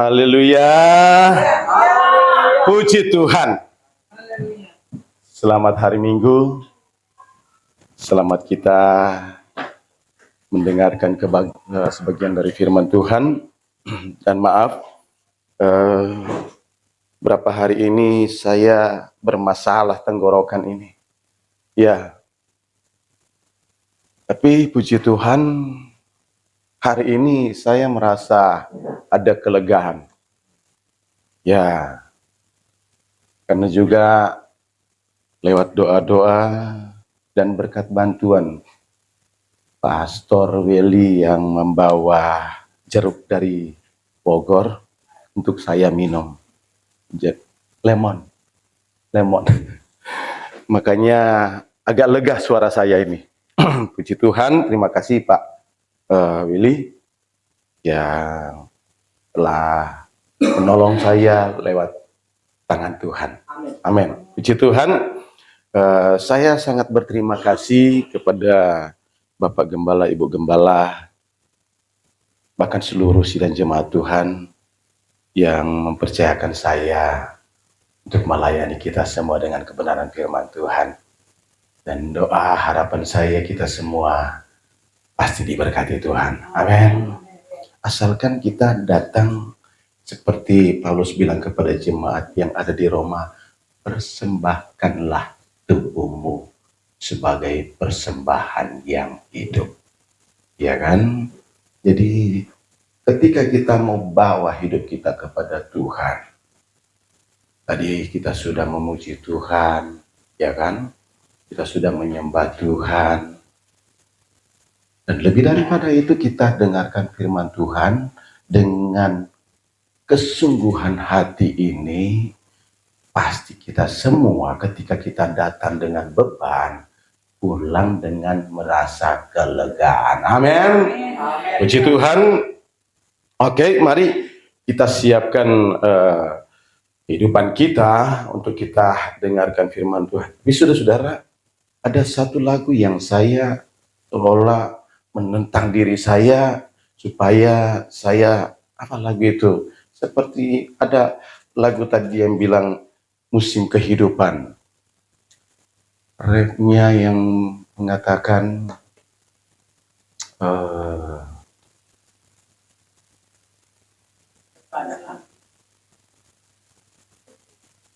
Haleluya. Puji Tuhan. Selamat hari Minggu. Selamat kita mendengarkan sebagian dari firman Tuhan. Dan maaf, berapa hari ini saya bermasalah tenggorokan ini. Ya. Tapi puji Tuhan, hari ini saya merasa ada kelegaan. Ya, karena juga lewat doa-doa dan berkat bantuan Pastor Willy yang membawa jeruk dari Bogor untuk saya minum. Lemon. Makanya agak lega suara saya ini. Puji Tuhan, terima kasih Pak Willy yang telah menolong saya lewat tangan Tuhan. Amin. Puji Tuhan. Saya sangat berterima kasih kepada Bapak Gembala, Ibu Gembala, bahkan seluruh sidang jemaat Tuhan yang mempercayakan saya untuk melayani kita semua dengan kebenaran firman Tuhan. Dan doa harapan saya kita semua pasti diberkati Tuhan. Amin. Asalkan kita datang seperti Paulus bilang kepada jemaat yang ada di Roma, persembahkanlah tubuhmu sebagai persembahan yang hidup. Ya kan? Jadi ketika kita mau bawa hidup kita kepada Tuhan, tadi kita sudah memuji Tuhan, ya kan? Kita sudah menyembah Tuhan. Dan lebih daripada itu kita dengarkan firman Tuhan dengan kesungguhan hati ini, pasti kita semua ketika kita datang dengan beban, pulang dengan merasa kelegaan. Amin. Puji Tuhan. Oke, mari kita siapkan kehidupan kita untuk kita dengarkan firman Tuhan. Tapi saudara-saudara, ada satu lagu yang saya seolah menentang diri saya supaya saya, apa lagu itu? Seperti ada lagu tadi yang bilang musim kehidupan. Rapnya yang mengatakan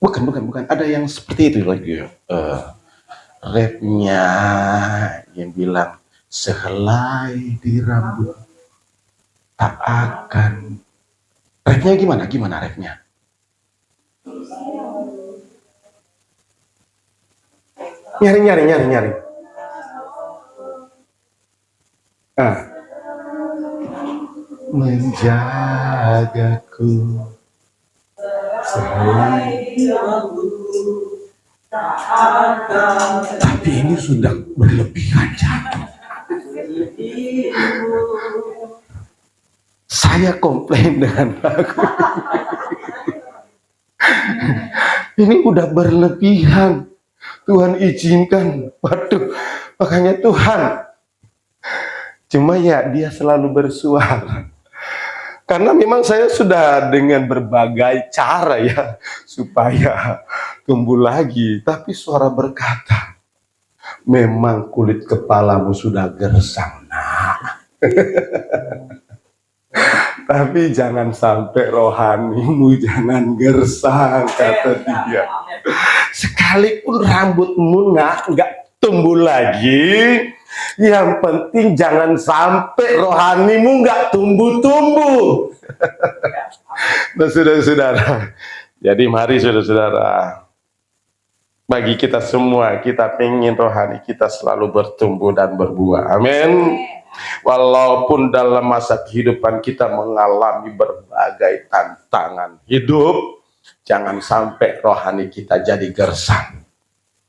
bukan. Ada yang seperti itu lagi. Rapnya yang bilang sehelai di rambut tak akan. Rapnya gimana rapnya? Nyari. Menjagaku sehelai di rambut tak akan. Tapi ini sudah berlebihan jatuh. Saya komplain dengan lagu ini udah berlebihan. Tuhan izinkan. Waduh, makanya Tuhan. Cuma ya dia selalu bersuara. Karena memang saya sudah dengan berbagai cara ya supaya tumbuh lagi. Tapi suara berkata, memang kulit kepalamu sudah gersang, nak. Tapi jangan sampai rohanimu jangan gersang, kata dia. Sekalipun rambutmu nggak tumbuh lagi, yang penting jangan sampai rohanimu nggak tumbuh-tumbuh. Nah, saudara-saudara, jadi mari saudara-saudara, bagi kita semua, kita pengen rohani kita selalu bertumbuh dan berbuah. Amin. Walaupun dalam masa kehidupan kita mengalami berbagai tantangan hidup, jangan sampai rohani kita jadi gersang.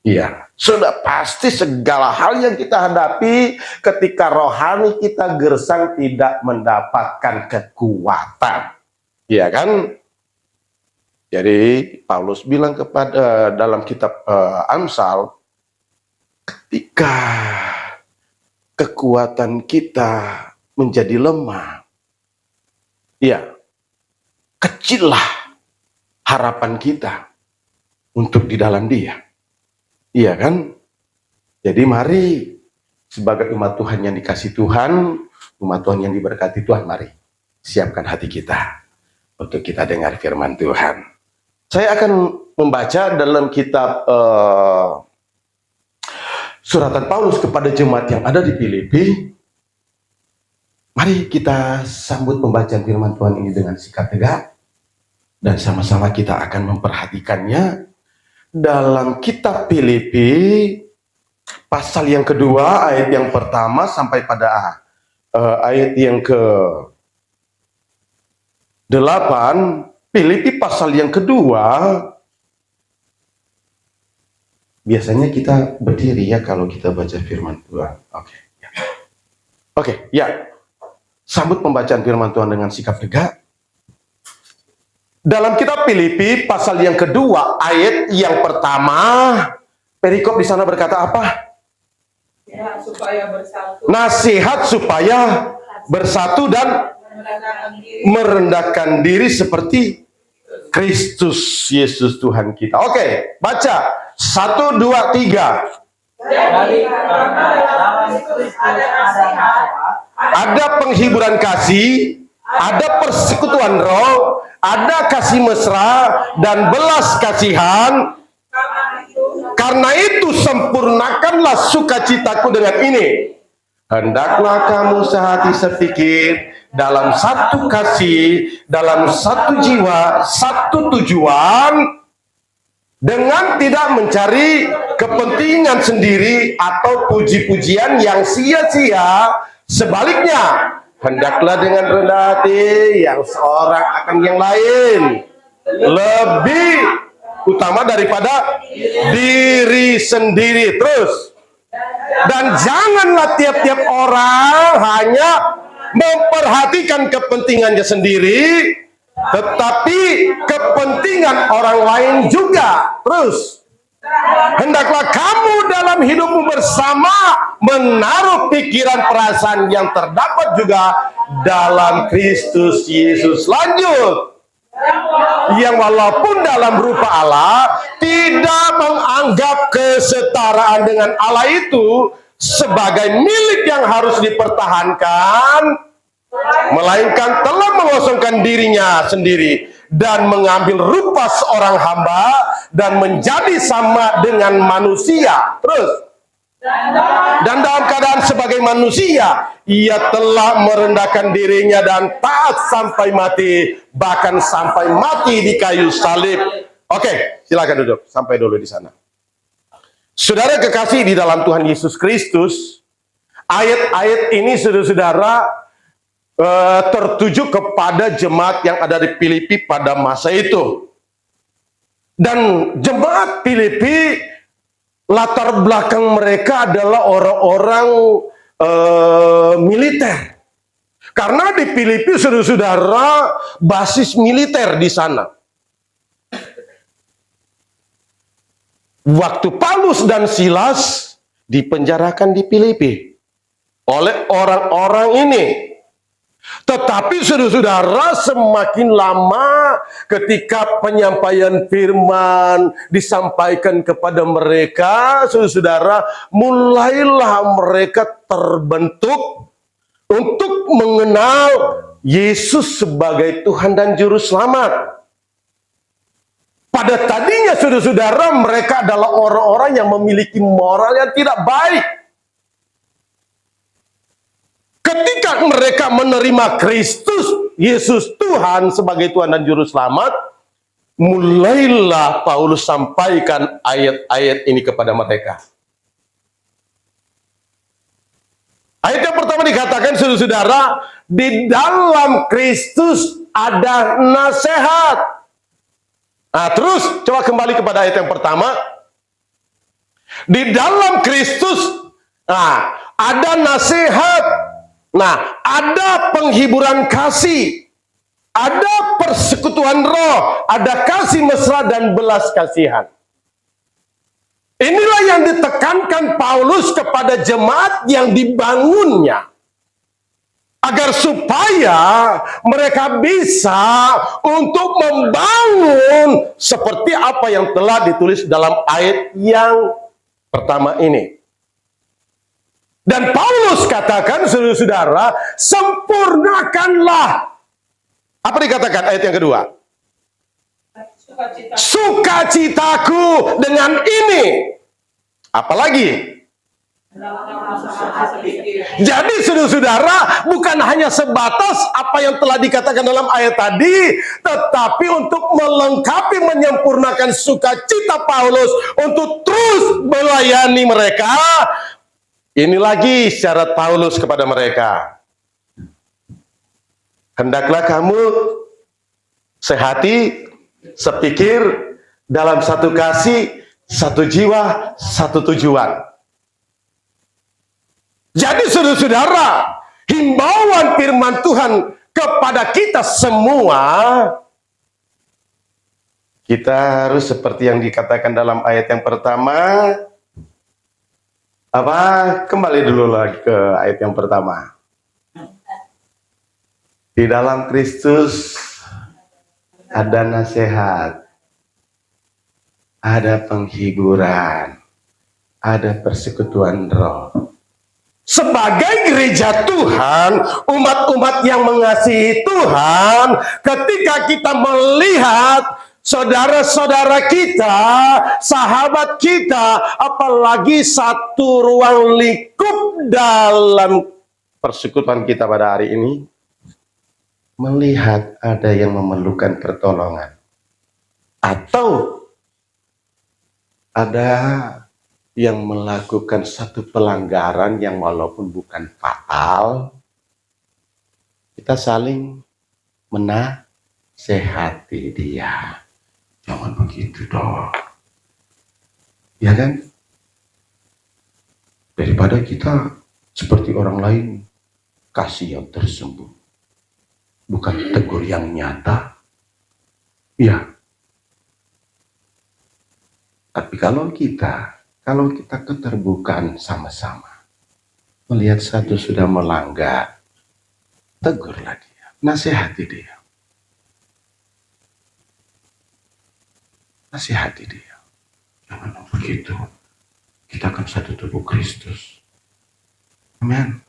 Iya, sudah pasti segala hal yang kita hadapi ketika rohani kita gersang tidak mendapatkan kekuatan. Iya kan? Jadi Paulus bilang kepada dalam kitab Amsal, ketika kekuatan kita menjadi lemah, ya, kecillah harapan kita untuk di dalam Dia. Iya kan? Jadi mari sebagai umat Tuhan yang dikasih Tuhan, umat Tuhan yang diberkati Tuhan, mari siapkan hati kita untuk kita dengar firman Tuhan. Saya akan membaca dalam kitab suratan Paulus kepada jemaat yang ada di Filipi. Mari kita sambut pembacaan firman Tuhan ini dengan sikap tegak, dan sama-sama kita akan memperhatikannya dalam kitab Filipi pasal yang kedua, ayat yang pertama sampai pada ayat yang ke-8. Filipi pasal yang kedua. Biasanya kita berdiri ya kalau kita baca firman Tuhan. Oke, ya. Sambut pembacaan firman Tuhan dengan sikap tegak. Dalam kitab Filipi pasal yang kedua, ayat yang pertama, perikop di sana berkata apa? Ya, supaya bersatu. Nasihat supaya bersatu dan merendahkan diri seperti Kristus Yesus Tuhan kita. Oke, baca. 1, 2, 3. Jadi, karena dalam Kristus ada nasihat, Ada penghiburan kasih, ada persekutuan roh, ada kasih mesra dan belas kasihan. Karena itu sempurnakanlah sukacitaku dengan ini. Hendaklah kamu sehati sepikir, dalam satu kasih, dalam satu jiwa, satu tujuan, dengan tidak mencari kepentingan sendiri atau puji-pujian yang sia-sia. Sebaliknya, hendaklah dengan rendah hati yang seorang akan yang lain lebih utama daripada diri sendiri. Terus, dan janganlah tiap-tiap orang hanya memperhatikan kepentingannya sendiri, tetapi kepentingan orang lain juga. Terus, hendaklah kamu dalam hidupmu bersama menaruh pikiran perasaan yang terdapat juga dalam Kristus Yesus. Lanjut. Yang walaupun dalam rupa Allah tidak menganggap kesetaraan dengan Allah itu sebagai milik yang harus dipertahankan, melainkan telah mengosongkan dirinya sendiri dan mengambil rupa seorang hamba dan menjadi sama dengan manusia. Terus, dan dalam keadaan sebagai manusia, ia telah merendahkan dirinya dan taat sampai mati, bahkan sampai mati di kayu salib. Oke, silakan duduk. Sampai dulu di sana. Saudara kekasih di dalam Tuhan Yesus Kristus, ayat-ayat ini saudara-saudara tertuju kepada jemaat yang ada di Filipi pada masa itu. Dan jemaat Filipi, latar belakang mereka adalah orang-orang militer. Karena di Filipi, saudara-saudara, basis militer di sana. Waktu Paulus dan Silas dipenjarakan di Filipi oleh orang-orang ini. Tetapi saudara-saudara, semakin lama ketika penyampaian firman disampaikan kepada mereka, saudara-saudara, mulailah mereka terbentuk untuk mengenal Yesus sebagai Tuhan dan Juru Selamat. Pada tadinya saudara-saudara, mereka adalah orang-orang yang memiliki moral yang tidak baik. Ketika mereka menerima Kristus Yesus Tuhan sebagai Tuhan dan Juru Selamat, mulailah Paulus sampaikan ayat-ayat ini kepada mereka. Ayat yang pertama dikatakan, saudara-saudara, di dalam Kristus ada nasihat. Nah, terus coba kembali kepada ayat yang pertama. Di dalam Kristus, ada nasihat. Nah, ada penghiburan kasih, ada persekutuan roh, ada kasih mesra dan belas kasihan. Inilah yang ditekankan Paulus kepada jemaat yang dibangunnya. agar supaya mereka bisa untuk membangun seperti apa yang telah ditulis dalam ayat yang pertama ini. Dan Paulus katakan, saudara-saudara, sempurnakanlah. Apa dikatakan ayat yang kedua? Sukacitaku dengan ini. Apalagi? Jadi saudara-saudara, bukan hanya sebatas apa yang telah dikatakan dalam ayat tadi, tetapi untuk melengkapi, menyempurnakan sukacita Paulus untuk terus melayani mereka. Ini lagi syarat Paulus kepada mereka. Hendaklah kamu sehati, sepikir, dalam satu kasih, satu jiwa, satu tujuan. Jadi saudara-saudara, himbauan firman Tuhan kepada kita semua, kita harus seperti yang dikatakan dalam ayat yang pertama. Kembali dulu lagi ke ayat yang pertama. Di dalam Kristus ada nasihat, ada penghiburan, ada persekutuan roh. Sebagai gereja Tuhan, umat-umat yang mengasihi Tuhan, ketika kita melihat saudara-saudara kita, sahabat kita, apalagi satu ruang lingkup dalam persekutuan kita pada hari ini, melihat ada yang memerlukan pertolongan, atau ada yang melakukan satu pelanggaran yang walaupun bukan fatal, kita saling menasehati dia. Jangan begitu dong. Ya kan? Daripada kita seperti orang lain, kasih yang tersembunyi, bukan tegur yang nyata. Ya. Tapi kalau kita keterbukaan sama-sama, melihat satu sudah melanggar, tegurlah dia, nasihati dia. Nasihati dia. Jangan begitu. Kita kan satu tubuh Kristus. Amin.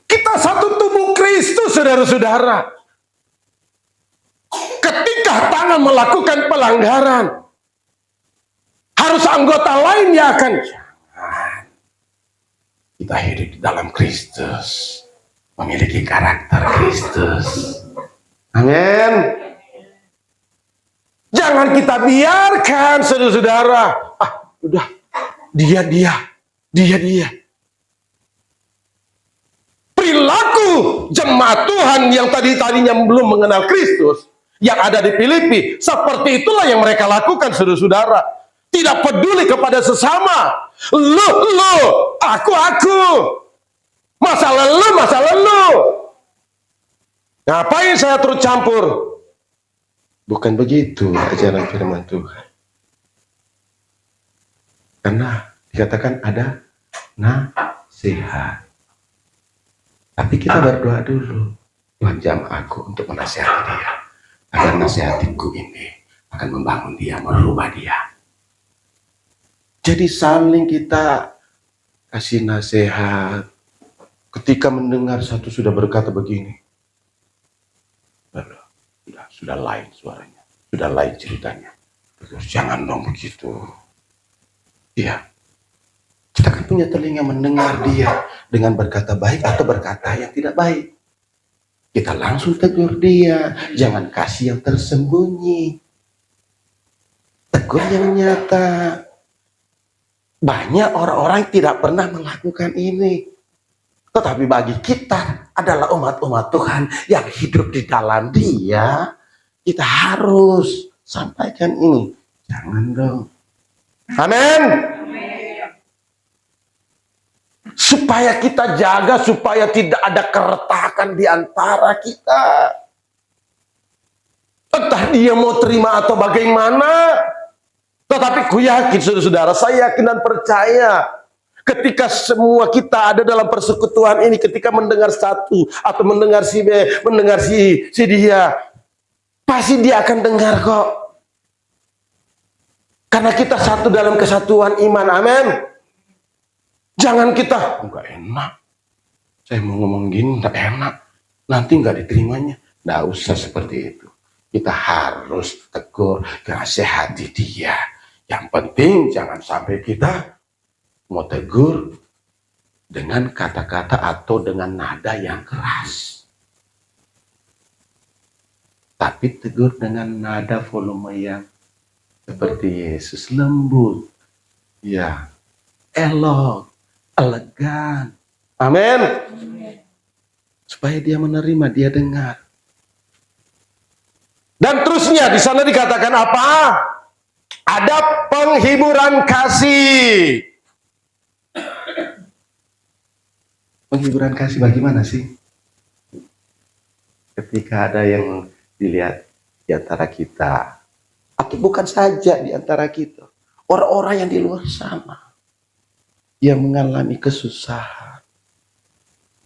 Kita satu tubuh Kristus, saudara-saudara. Ketika tangan melakukan pelanggaran, harus anggota lain yang akan. Jangan. Kita hidup di dalam Kristus, memiliki karakter Kristus. Amin. Jangan kita biarkan, saudara-saudara. Udah, dia. Perilaku jemaat Tuhan yang tadinya belum mengenal Kristus, yang ada di Filipi, seperti itulah yang mereka lakukan, saudara-saudara. Tidak peduli kepada sesama. Lu, aku. Masalah lu. Ngapain saya turut campur? Bukan begitu ajaran firman Tuhan. Karena dikatakan ada nasihat. Tapi kita berdoa dulu. Tuhan jamah aku untuk menasihati dia. Agar nasihatiku ini akan membangun dia, merubah dia. Jadi saling kita kasih nasihat. Ketika mendengar satu sudah berkata begini, sudah lain suaranya, sudah lain ceritanya. Jangan dong begitu. Iya, kita kan punya telinga mendengar dia dengan berkata baik atau berkata yang tidak baik. Kita langsung tegur dia, jangan kasih yang tersembunyi. Tegur yang nyata. Banyak orang-orang yang tidak pernah melakukan ini. Tetapi bagi kita adalah umat-umat Tuhan yang hidup di dalam dia, kita harus sampaikan ini. Jangan dong. Amin. Supaya kita jaga, supaya tidak ada keretakan di antara kita. Entah dia mau terima atau bagaimana. Tetapi ku yakin, saudara-saudara, saya yakin dan percaya. Ketika semua kita ada dalam persekutuan ini, ketika mendengar satu atau mendengar si B, mendengar si dia, pasti dia akan dengar kok. Karena kita satu dalam kesatuan iman, amin. Jangan kita, enggak enak. Saya mau ngomong gini, enggak enak. Nanti enggak diterimanya. Enggak usah seperti itu. Kita harus tegur, nasihati dia. Yang penting jangan sampai kita mau tegur dengan kata-kata atau dengan nada yang keras. Tapi tegur dengan nada volume yang seperti Yesus, lembut, ya, elok, elegan. Amin. Supaya dia menerima, dia dengar. Dan terusnya di sana dikatakan apa? Ada penghiburan kasih. Penghiburan kasih bagaimana sih? Ketika ada yang dilihat di antara kita, atau bukan saja di antara kita, orang-orang yang di luar sana yang mengalami kesusahan,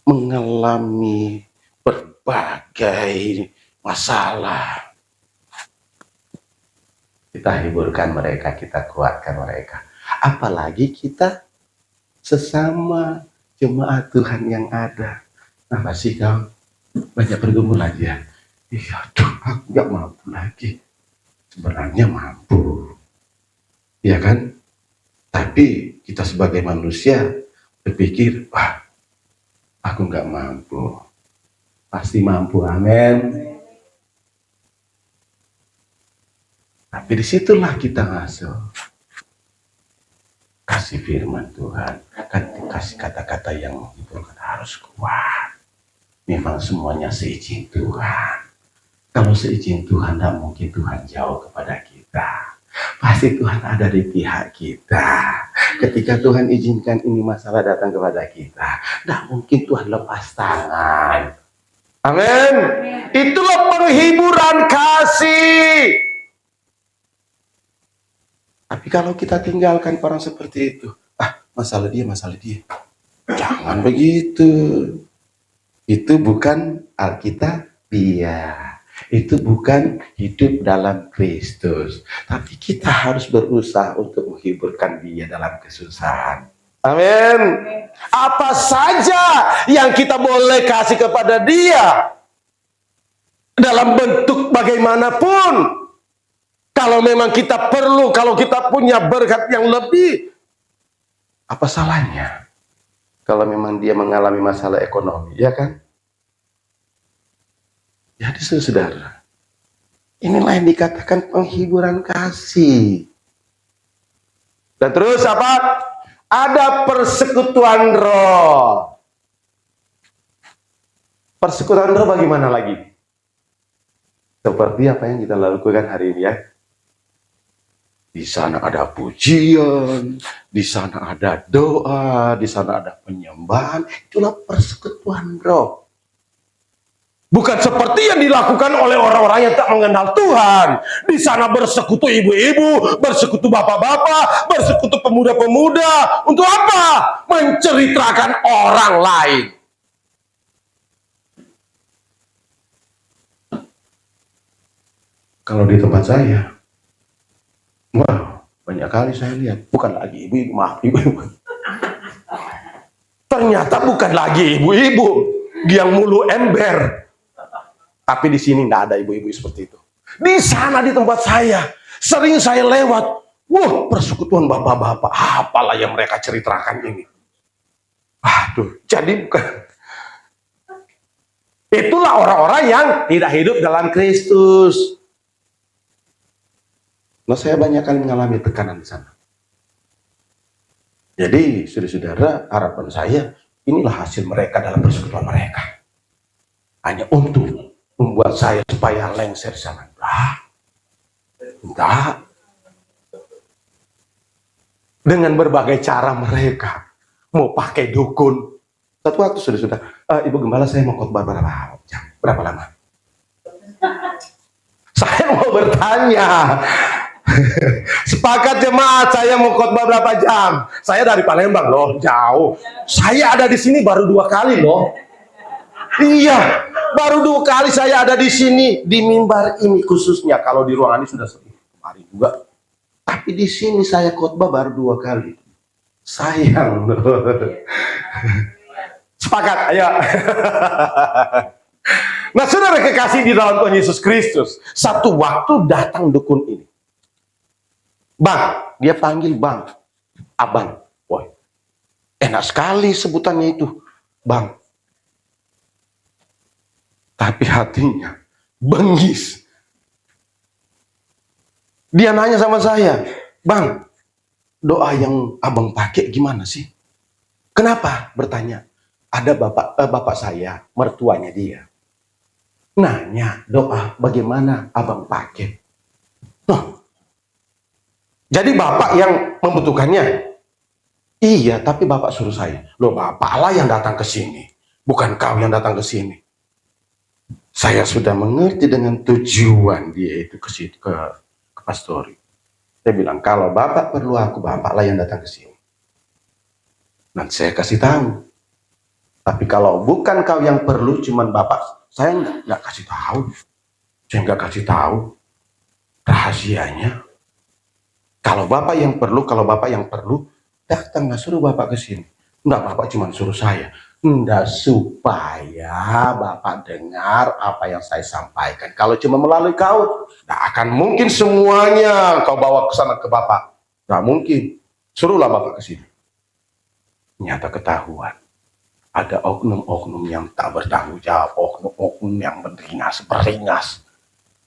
mengalami berbagai masalah, kita hiburkan mereka, kita kuatkan mereka. Apalagi kita sesama jemaat Tuhan yang ada. Nah, masih kau banyak bergumul aja. Iya, aduh, aku gak mampu lagi. Sebenarnya mampu, ya kan? Tapi kita sebagai manusia berpikir, wah, aku gak mampu. Pasti mampu, amin. Tapi disitulah kita masuk. Kasih firman Tuhan, kasih kata-kata yang menghibur, harus kuat. Memang semuanya seizin Tuhan. Kalau seizin Tuhan, tidak mungkin Tuhan jauh kepada kita. Pasti Tuhan ada di pihak kita. Ketika Tuhan izinkan ini masalah datang kepada kita, tidak mungkin Tuhan lepas tangan. Amin. Itulah penghiburan kasih. Tapi kalau kita tinggalkan orang seperti itu, masalah dia. Jangan begitu. Itu bukan Alkitabiah. Itu bukan hidup dalam Kristus. Tapi kita harus berusaha untuk menghiburkan dia dalam kesusahan. Amin. Apa saja yang kita boleh kasih kepada dia, dalam bentuk bagaimanapun. Kalau memang kita perlu, kalau kita punya berkat yang lebih, apa salahnya? Kalau memang dia mengalami masalah ekonomi, ya kan? Jadi saudara, inilah yang dikatakan penghiburan kasih. Dan terus apa? Ada persekutuan roh. Persekutuan roh bagaimana lagi? Seperti apa yang kita lakukan hari ini ya. Di sana ada pujian, di sana ada doa, di sana ada penyembahan. Itulah persekutuan roh. Bukan seperti yang dilakukan oleh orang-orang yang tak mengenal Tuhan. Di sana bersekutu ibu-ibu, bersekutu bapak-bapak, bersekutu pemuda-pemuda. Untuk apa? Menceritakan orang lain. Kalau di tempat saya, wah, banyak kali saya lihat, bukan lagi ibu-ibu, maaf ibu-ibu. Ternyata bukan lagi ibu-ibu yang mulu ember. Tapi di sini tidak ada ibu-ibu seperti itu. Di sana di tempat saya, sering saya lewat, wah, persekutuan bapak-bapak, apalah yang mereka ceritakan ini. Aduh, jadi bukan. Itulah orang-orang yang tidak hidup dalam Kristus. Nah, saya banyak kali mengalami tekanan di sana. Jadi, saudara-saudara, harapan saya, inilah hasil mereka dalam persekutuan mereka. Hanya untuk membuat saya supaya lengser di sana. Enggak. Dengan berbagai cara mereka mau pakai dukun. Satu waktu sudah, Ibu Gembala, saya mau khotbah berapa jam? Berapa lama? Saya mau bertanya. Sepakat jemaat, saya mau khotbah berapa jam? Saya dari Palembang loh, jauh. Saya ada di sini baru 2 kali loh. Iya, baru 2 kali saya ada di sini, di mimbar ini khususnya. Kalau di ruangan ini sudah sering kemarin juga. Tapi di sini saya khotbah baru 2 kali. Sayang loh. Sepakat, ayo. Nah, saudara kekasih di dalam Tuhan Yesus Kristus, satu waktu datang dukun ini. Bang, dia panggil bang, abang. Woi, enak sekali sebutannya itu, bang. Tapi hatinya bengis. Dia nanya sama saya, bang, doa yang abang pakai gimana sih? Kenapa? Bertanya. Ada bapak saya, mertuanya dia. Nanya doa bagaimana abang pakai. Noh, jadi bapak yang membutuhkannya. Iya, tapi bapak suruh saya. Loh, bapaklah yang datang ke sini, bukan kau yang datang ke sini. Saya sudah mengerti dengan tujuan dia itu ke situ, ke pastori. Saya bilang, kalau bapak perlu aku, bapaklah yang datang ke sini. Nanti saya kasih tahu. Tapi kalau bukan kau yang perlu, cuman bapak, saya nggak kasih tahu. Saya nggak kasih tahu rahasianya. Kalau bapak yang perlu, datang, nggak suruh bapak ke sini. Enggak, bapak cuma suruh saya. Enggak, supaya bapak dengar apa yang saya sampaikan. Kalau cuma melalui kau, nggak akan mungkin semuanya kau bawa ke sana ke bapak. Nggak mungkin. Suruhlah bapak ke sini. Nyata ketahuan. Ada oknum-oknum yang tak bertanggung jawab, oknum-oknum yang beringas.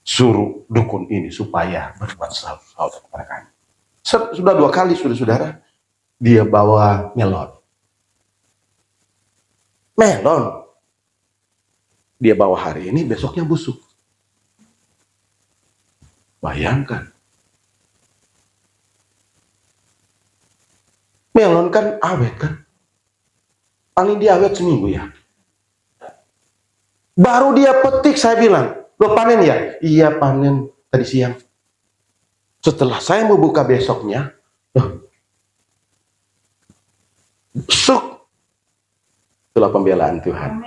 Suruh dukun ini supaya berbuat sesuatu kepada kami. Sudah 2 kali, saudara, dia bawa melon. Dia bawa hari ini, besoknya busuk. Bayangkan. Melon kan awet kan? Paling dia awet seminggu ya. Baru dia petik, saya bilang, lo panen ya? Iya, panen tadi siang. Setelah saya mau buka besoknya, busuk. Itulah pembelaan Tuhan.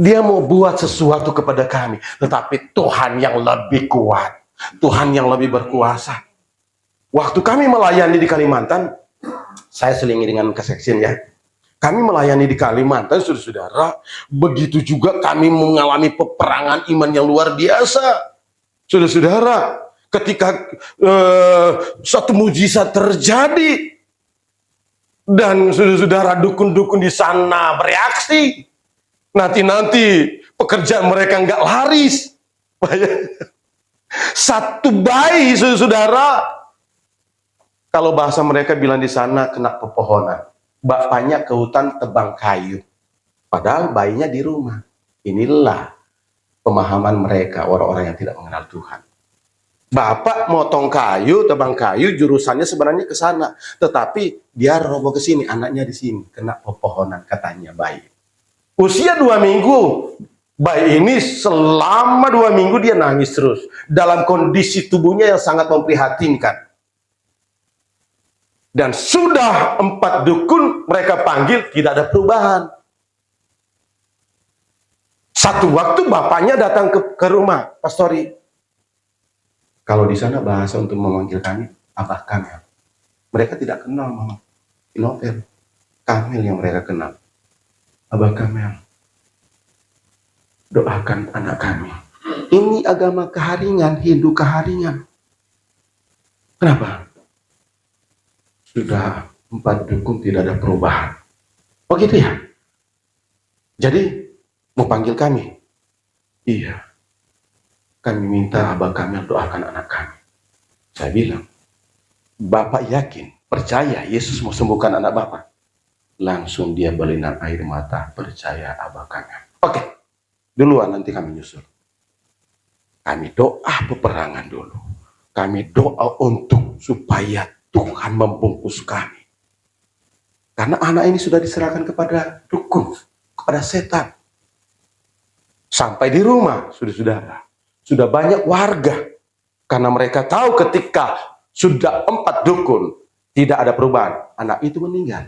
Dia mau buat sesuatu kepada kami, tetapi Tuhan yang lebih kuat, Tuhan yang lebih berkuasa. Waktu kami melayani di Kalimantan, saya selingi dengan kesaksian ya. Kami melayani di Kalimantan, saudara-saudara, begitu juga kami mengalami peperangan iman yang luar biasa. Saudara-saudara, ketika suatu mujizat terjadi, dan saudara-saudara dukun-dukun di sana bereaksi, nanti pekerjaan mereka nggak laris. Satu bayi, saudara, kalau bahasa mereka bilang di sana kena pepohonan. Bapaknya ke hutan tebang kayu, padahal bayinya di rumah. Inilah pemahaman mereka, orang-orang yang tidak mengenal Tuhan. Bapak motong kayu, tebang kayu, jurusannya sebenarnya ke sana, tetapi dia roboh ke sini, anaknya di sini, kena pepohonan, katanya bayi. Usia 2 minggu, bayi ini selama 2 minggu dia nangis terus, dalam kondisi tubuhnya yang sangat memprihatinkan. Dan sudah 4 dukun mereka panggil, tidak ada perubahan. Satu waktu bapaknya datang ke rumah, pastori. Kalau di sana bahasa untuk memanggil kami, Abah Kamil. Mereka tidak kenal Mama Novel. Kamil yang mereka kenal. Abah Kamil, doakan anak kami. Ini agama keharingan, Hindu keharingan. Kenapa? Sudah 4 dukun tidak ada perubahan. Oh gitu ya? Jadi mau panggil kami? Iya. Kami minta Abah Kamil doakan anak kami. Saya bilang, Bapak yakin, percaya Yesus mau sembuhkan anak Bapak? Langsung dia berlinang air mata, percaya Abah Kamil. Oke, duluan nanti kami nyusul. Kami doa peperangan dulu. Kami doa untuk supaya Tuhan membungkus kami. Karena anak ini sudah diserahkan kepada dukun, kepada setan. Sampai di rumah, saudara, sudah banyak warga Karena mereka tahu ketika sudah 4 dukun tidak ada perubahan, anak itu meninggal.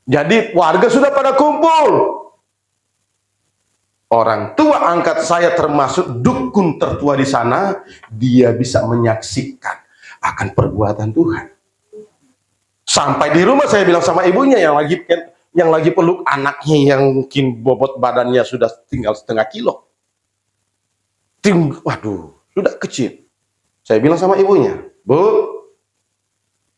Jadi warga sudah pada kumpul. Orang tua angkat saya termasuk dukun tertua di sana, dia bisa menyaksikan akan perbuatan Tuhan. Sampai di rumah saya bilang sama ibunya yang lagi peluk anaknya yang mungkin bobot badannya sudah tinggal setengah kilo. Waduh, sudah kecil. Saya bilang sama ibunya, Bu,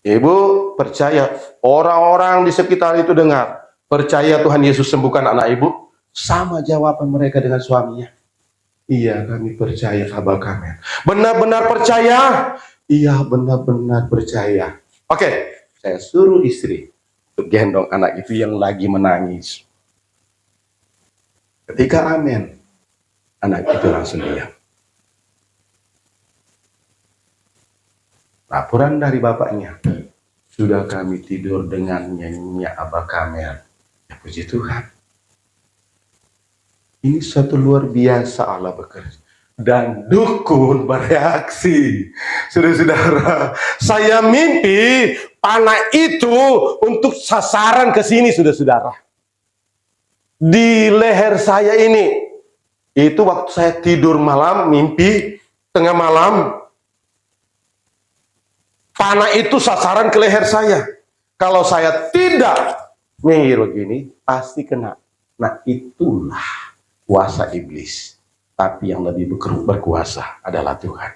Ibu percaya, orang-orang di sekitar itu dengar, percaya Tuhan Yesus sembuhkan anak ibu? Sama jawaban mereka dengan suaminya. Iya, kami percaya kabar kami. Benar-benar percaya? Iya, benar-benar percaya. Oke, saya suruh istri untuk gendong anak itu yang lagi menangis. Ketika amin, anak itu langsung diam. Laporan dari bapaknya, sudah kami tidur dengan nyanyinya Abah Kamel. Ya, puji Tuhan. Ini suatu luar biasa Allah bekerja. Dan dukun bereaksi. Saudara-saudara, saya mimpi panah itu untuk sasaran ke sini, saudara-saudara. Di leher saya ini. Itu waktu saya tidur malam, mimpi tengah malam. Panah itu sasaran ke leher saya. Kalau saya tidak ngehir begini, pasti kena. Nah, itulah kuasa iblis. Tapi yang lebih berkuasa adalah Tuhan.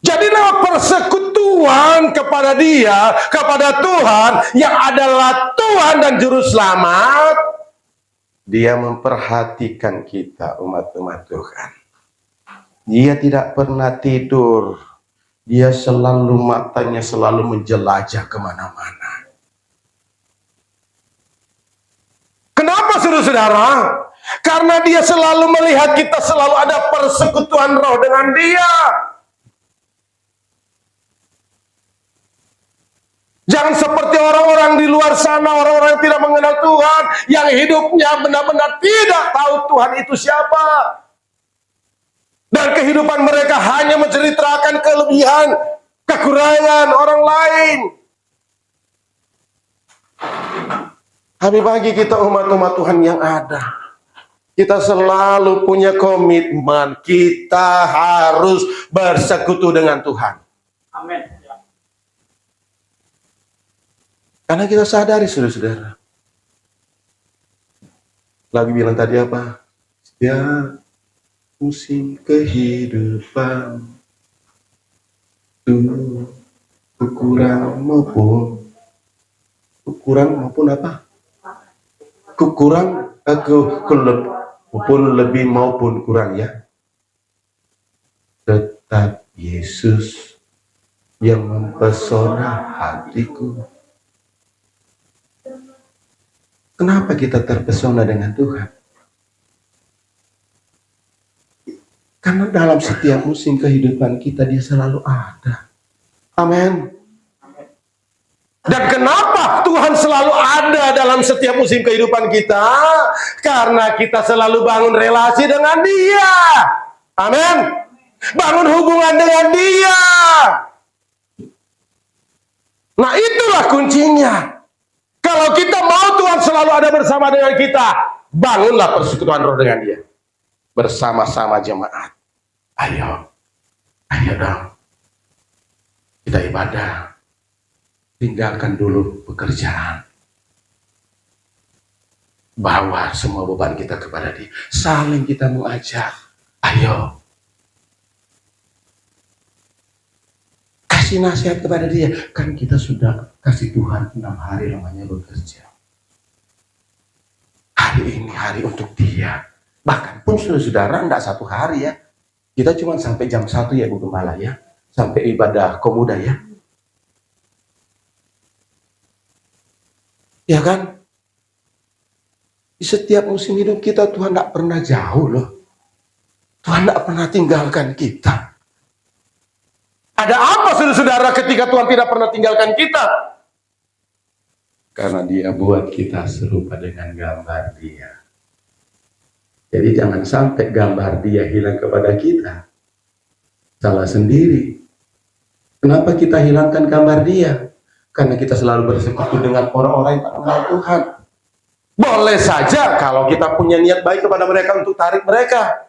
Jadi lewat persekutuan kepada Dia, kepada Tuhan yang adalah Tuhan dan Juru Selamat, Dia memperhatikan kita umat-umat Tuhan. Dia tidak pernah tidur. Dia selalu matanya selalu menjelajah kemana-mana. Kenapa saudara-saudara? Karena dia selalu melihat kita selalu ada persekutuan roh dengan dia. Jangan seperti orang-orang di luar sana, orang-orang yang tidak mengenal Tuhan, yang hidupnya benar-benar tidak tahu Tuhan itu siapa. Dan kehidupan mereka hanya menceritakan kelebihan, kekurangan orang lain. Tapi bagi kita umat-umat Tuhan yang ada, kita selalu punya komitmen, kita harus bersekutu dengan Tuhan. Amin. Karena kita sadari, saudara-saudara. Lagi bilang tadi apa? Ya, musim kehidupan itu kurang maupun apa? Kurang maupun lebih maupun kurang ya. Tetap Yesus yang mempesona hatiku. Kenapa kita terpesona dengan Tuhan? Karena dalam setiap musim kehidupan kita dia selalu ada. Amin. Dan kenapa Tuhan selalu ada dalam setiap musim kehidupan kita? Karena kita selalu bangun relasi dengan Dia. Amin. Bangun hubungan dengan Dia. Nah, itulah kuncinya. Kalau kita mau Tuhan selalu ada bersama dengan kita, bangunlah persekutuan roh dengan Dia. Bersama-sama jemaat. Ayo dong. Kita ibadah. Tinggalkan dulu pekerjaan. Bawa semua beban kita kepada Dia. Saling kita mengajak. Ayo. Kasih nasihat kepada Dia. Kan kita sudah kasih Tuhan 6 hari lamanya bekerja. Hari ini hari untuk Dia. Bahkan pun saudara enggak 1 hari ya. Kita cuma sampai jam 1 ya Bu Gembala ya. Sampai ibadah komuda ya. Ya kan? Di setiap musim hidup kita Tuhan tidak pernah jauh loh. Tuhan tidak pernah tinggalkan kita. Ada apa saudara-saudara ketika Tuhan tidak pernah tinggalkan kita? Karena Dia buat kita serupa dengan gambar Dia. Jadi jangan sampai gambar dia hilang kepada kita. Salah sendiri. Kenapa kita hilangkan gambar dia? Karena kita selalu bersekutu dengan orang-orang yang tak kenal Tuhan. Boleh saja kalau kita punya niat baik kepada mereka untuk tarik mereka.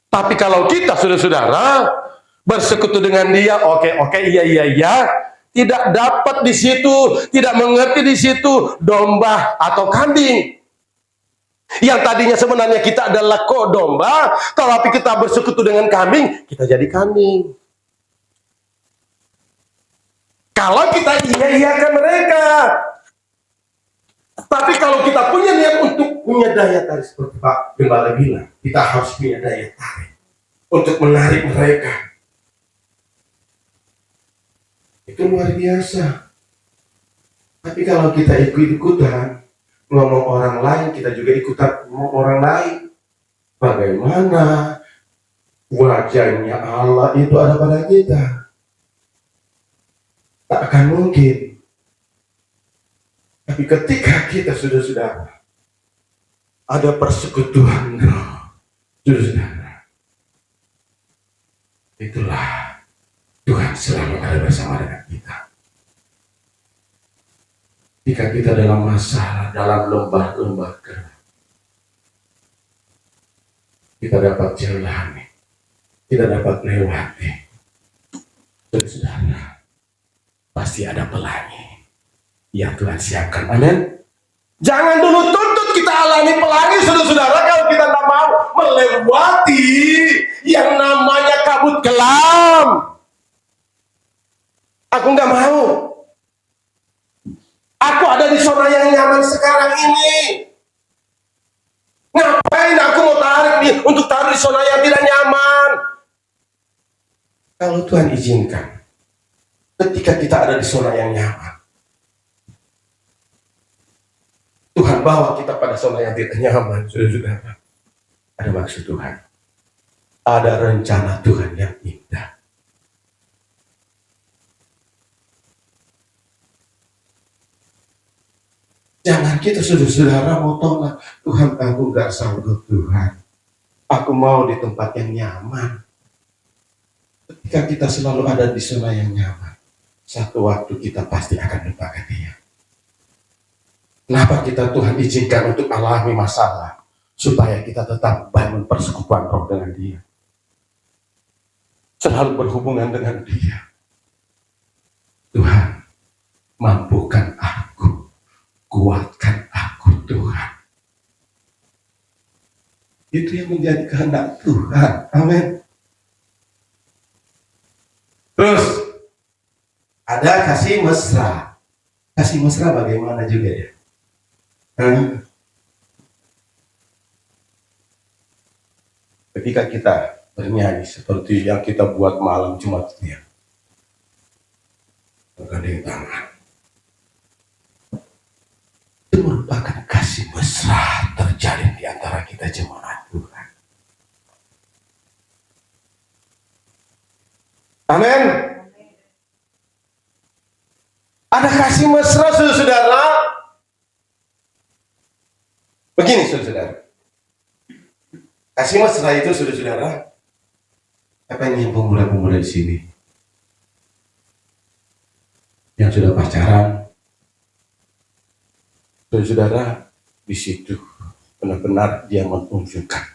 Tapi kalau kita saudara-saudara bersekutu dengan dia, oke, iya, tidak dapat di situ, tidak mengerti di situ domba atau kambing. Yang tadinya sebenarnya kita adalah domba, tapi kita bersekutu dengan kambing, kita jadi kambing. Kalau kita iya-iyakan mereka. Tapi kalau kita punya niat untuk punya daya tarik seperti Pak Gembala bilang, kita harus punya daya tarik untuk menarik mereka. Itu luar biasa. Tapi kalau kita ikut-ikutan ngomong orang lain, kita juga ikutan ngomong orang lain. Bagaimana wajahnya Allah itu ada pada kita? Tak akan mungkin. Tapi ketika kita sudah ada persekutuan, saudara, itulah Tuhan selalu ada bersama dengan kita. Jika kita dalam masalah, dalam lembah-lembah gelap, kita dapat jalani, kita dapat lewati. Saudara, pasti ada pelangi yang Tuhan siapkan. Amin. Jangan dulu tuntut kita alami pelangi, saudara-saudara, kalau kita tak mau melewati yang namanya kabut kelam. Aku nggak mau. Aku ada di zona yang nyaman sekarang ini. Ngapain aku mau untuk tarik di zona yang tidak nyaman? Kalau Tuhan izinkan, ketika kita ada di zona yang nyaman, Tuhan bawa kita pada zona yang tidak nyaman, saudara-saudara. Ada maksud Tuhan. Ada rencana Tuhan yang indah. Jangan kita saudara-saudara mau tolak. Tuhan, aku gak sanggup Tuhan. Aku mau di tempat yang nyaman. Ketika kita selalu ada di zona yang nyaman, satu waktu kita pasti akan lupakan dia. Kenapa kita Tuhan izinkan untuk alami masalah? Supaya kita tetap bangun persekutuan roh dengan dia. Selalu berhubungan dengan dia. Tuhan, mampukan aku. Kuatkan aku Tuhan. Itu yang menjadi kehendak Tuhan. Amin. Terus ada kasih mesra. Kasih mesra bagaimana juga ya? Ketika kita bernyanyi seperti yang kita buat malam Jumat ya, bergandeng tangan, itu merupakan kasih mesra terjalin di antara kita jemaat Tuhan. Amin. Ada kasih mesra, saudara. Begini, saudara. Kasih mesra itu, saudara. Apa ini yang pemuda-pemuda di sini yang sudah pacaran, saudara, di situ benar-benar dia menunjukkan,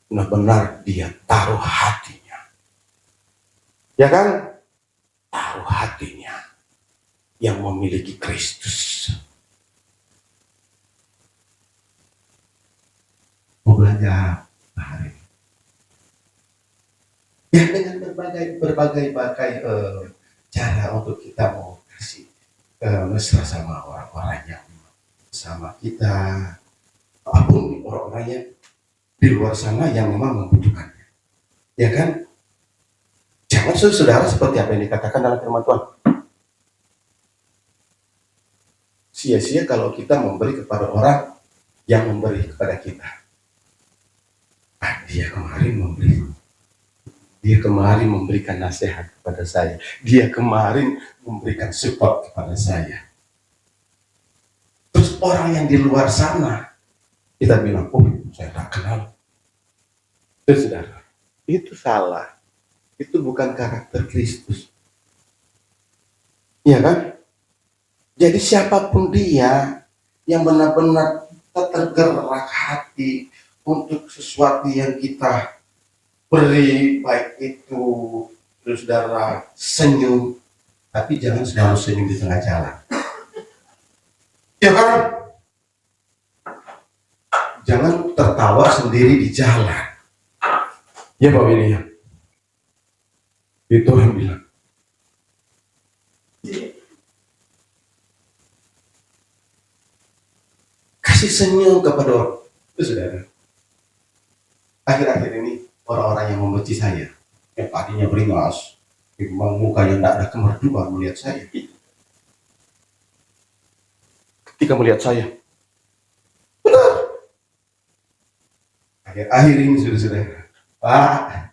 benar-benar dia taruh hatinya, ya kan? Taruh hatinya yang memiliki Kristus. Mau belajar hari ya dengan berbagai cara untuk kita mau kasih mesra sama orang-orang yang sama kita, apapun orang-orangnya di luar sana yang memang membutuhkannya, ya kan? Jangan saudara seperti apa yang dikatakan dalam firman Tuhan. Sia-sia kalau kita memberi kepada orang yang memberi kepada kita. Dia kemarin memberikan nasihat kepada saya. Dia kemarin memberikan support kepada saya. Terus orang yang di luar sana kita bilang, oh saya tak kenal. Itu saudara, itu salah. Itu bukan karakter Kristus. Iya kan? Jadi siapapun dia yang benar-benar tergerak hati untuk sesuatu yang kita beri, baik itu saudara senyum, tapi jangan selalu senyum di tengah jalan. Ya kan? Jangan tertawa sendiri di jalan. Ya Pak William. Itu yang bilang. Kasih senyum kepada orang. Itu saudara. Akhir-akhir ini orang-orang yang membenci saya, yang tadinya beringas, memang mukanya tidak ada kemerduan melihat saya. Ketika melihat saya, benar. Akhir-akhir ini sudah Pak,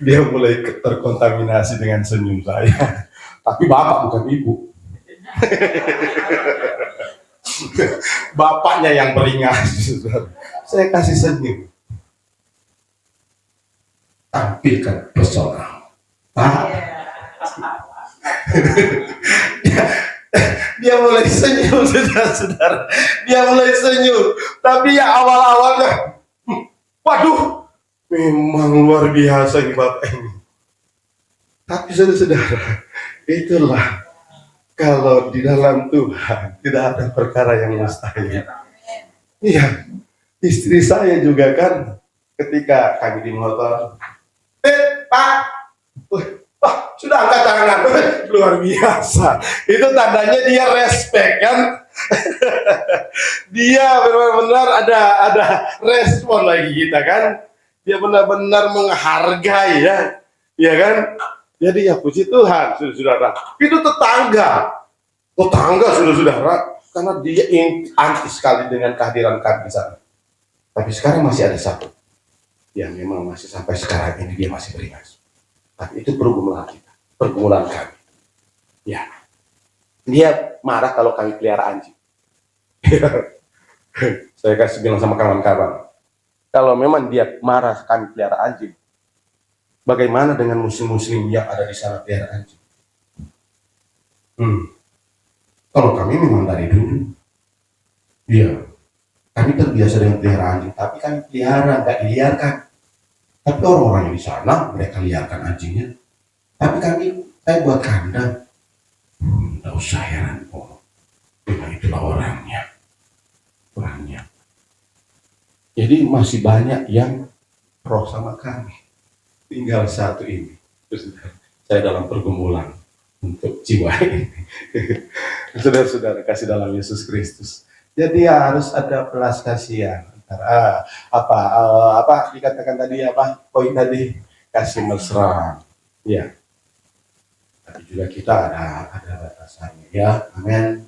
dia mulai terkontaminasi dengan senyum saya. Tapi Bapak bukan Ibu. Bapaknya yang beringas. Saya kasih senyum. Tampilkan pesona. Pak. Dia mulai senyum, saudara-saudara. Dia mulai senyum. Tapi ya awal-awalnya, waduh, memang luar biasa ini Bapak ini. Tapi saudara-saudara, itulah kalau di dalam Tuhan tidak ada perkara yang mustahil. Iya, istri saya juga kan ketika kami di motor, Pak, wah, sudah angkat tangan, luar biasa. Itu tandanya dia respect kan? Dia benar-benar ada respon lagi kita kan? Dia benar-benar menghargai ya kan? Jadi ya puji Tuhan, saudara. Itu tetangga saudara, karena dia anti sekali dengan kehadiran kami di sana. Tapi sekarang masih ada satu yang memang masih sampai sekarang ini dia masih beringas. Tapi itu pergumulan kami. Ya, dia marah kalau kami pelihara anjing. Saya kasih bilang sama kawan-kawan, kalau memang dia marah kami pelihara anjing, bagaimana dengan muslim-muslim yang ada di sana pelihara anjing? Kalau kami memang dari dulu, iya, kami terbiasa dengan pelihara anjing, tapi kami pelihara, nggak diliarkan. Tapi orang-orang yang di sana, mereka liarkan anjingnya. Tapi saya buat kandang. Nggak usah heran, memang itulah orangnya. Jadi masih banyak yang pro sama kami. Tinggal satu ini. Terus saya dalam pergumulan untuk jiwa ini. Saudara-saudara kasih dalam Yesus Kristus. Jadi harus ada belas kasihan. Apa dikatakan tadi, poin tadi, kasih mesra. Ya. Tapi juga kita ada batasannya ya. Amin.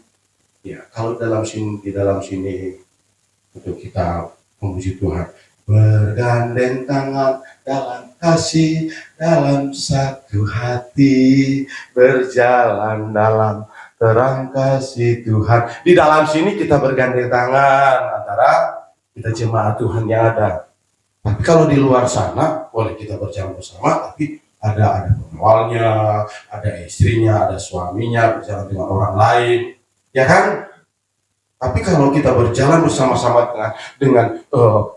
Ya, kalau di dalam sini untuk kita memuji Tuhan, bergandeng tangan dalam kasih, dalam satu hati, berjalan dalam terang kasih Tuhan. Di dalam sini kita bergandeng tangan antara kita jemaat Tuhan yang ada. Tapi kalau di luar sana boleh kita berjalan bersama, tapi ada pengawalnya, ada istrinya, ada suaminya, berjalan dengan orang lain, ya kan? Tapi kalau kita berjalan bersama-sama dengan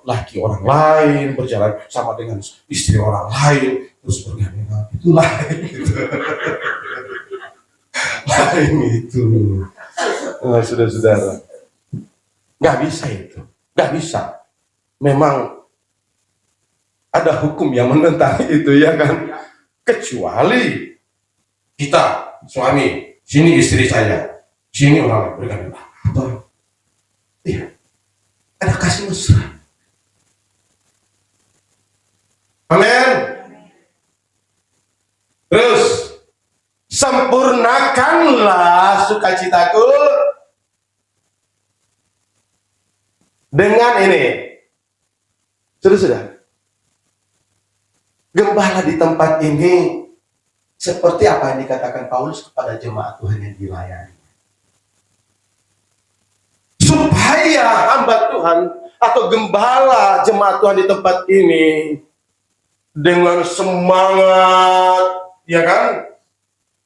laki orang lain, berjalan sama dengan istri orang lain, terus bergandengan, itu lain gitu. Lain itu, saudara-saudara, nggak bisa itu, nggak bisa. Memang ada hukum yang menentang itu ya kan. Kecuali kita suami, sini istri saya, sini orang lain bergandengan. Iya, ada kasih mesra. Amin. Terus sempurnakanlah sukacitaku dengan ini. Sudah. Gembala di tempat ini seperti apa yang dikatakan Paulus kepada jemaat Tuhan yang dilayani. saya hamba Tuhan atau gembala jemaat Tuhan di tempat ini dengan semangat, ya kan?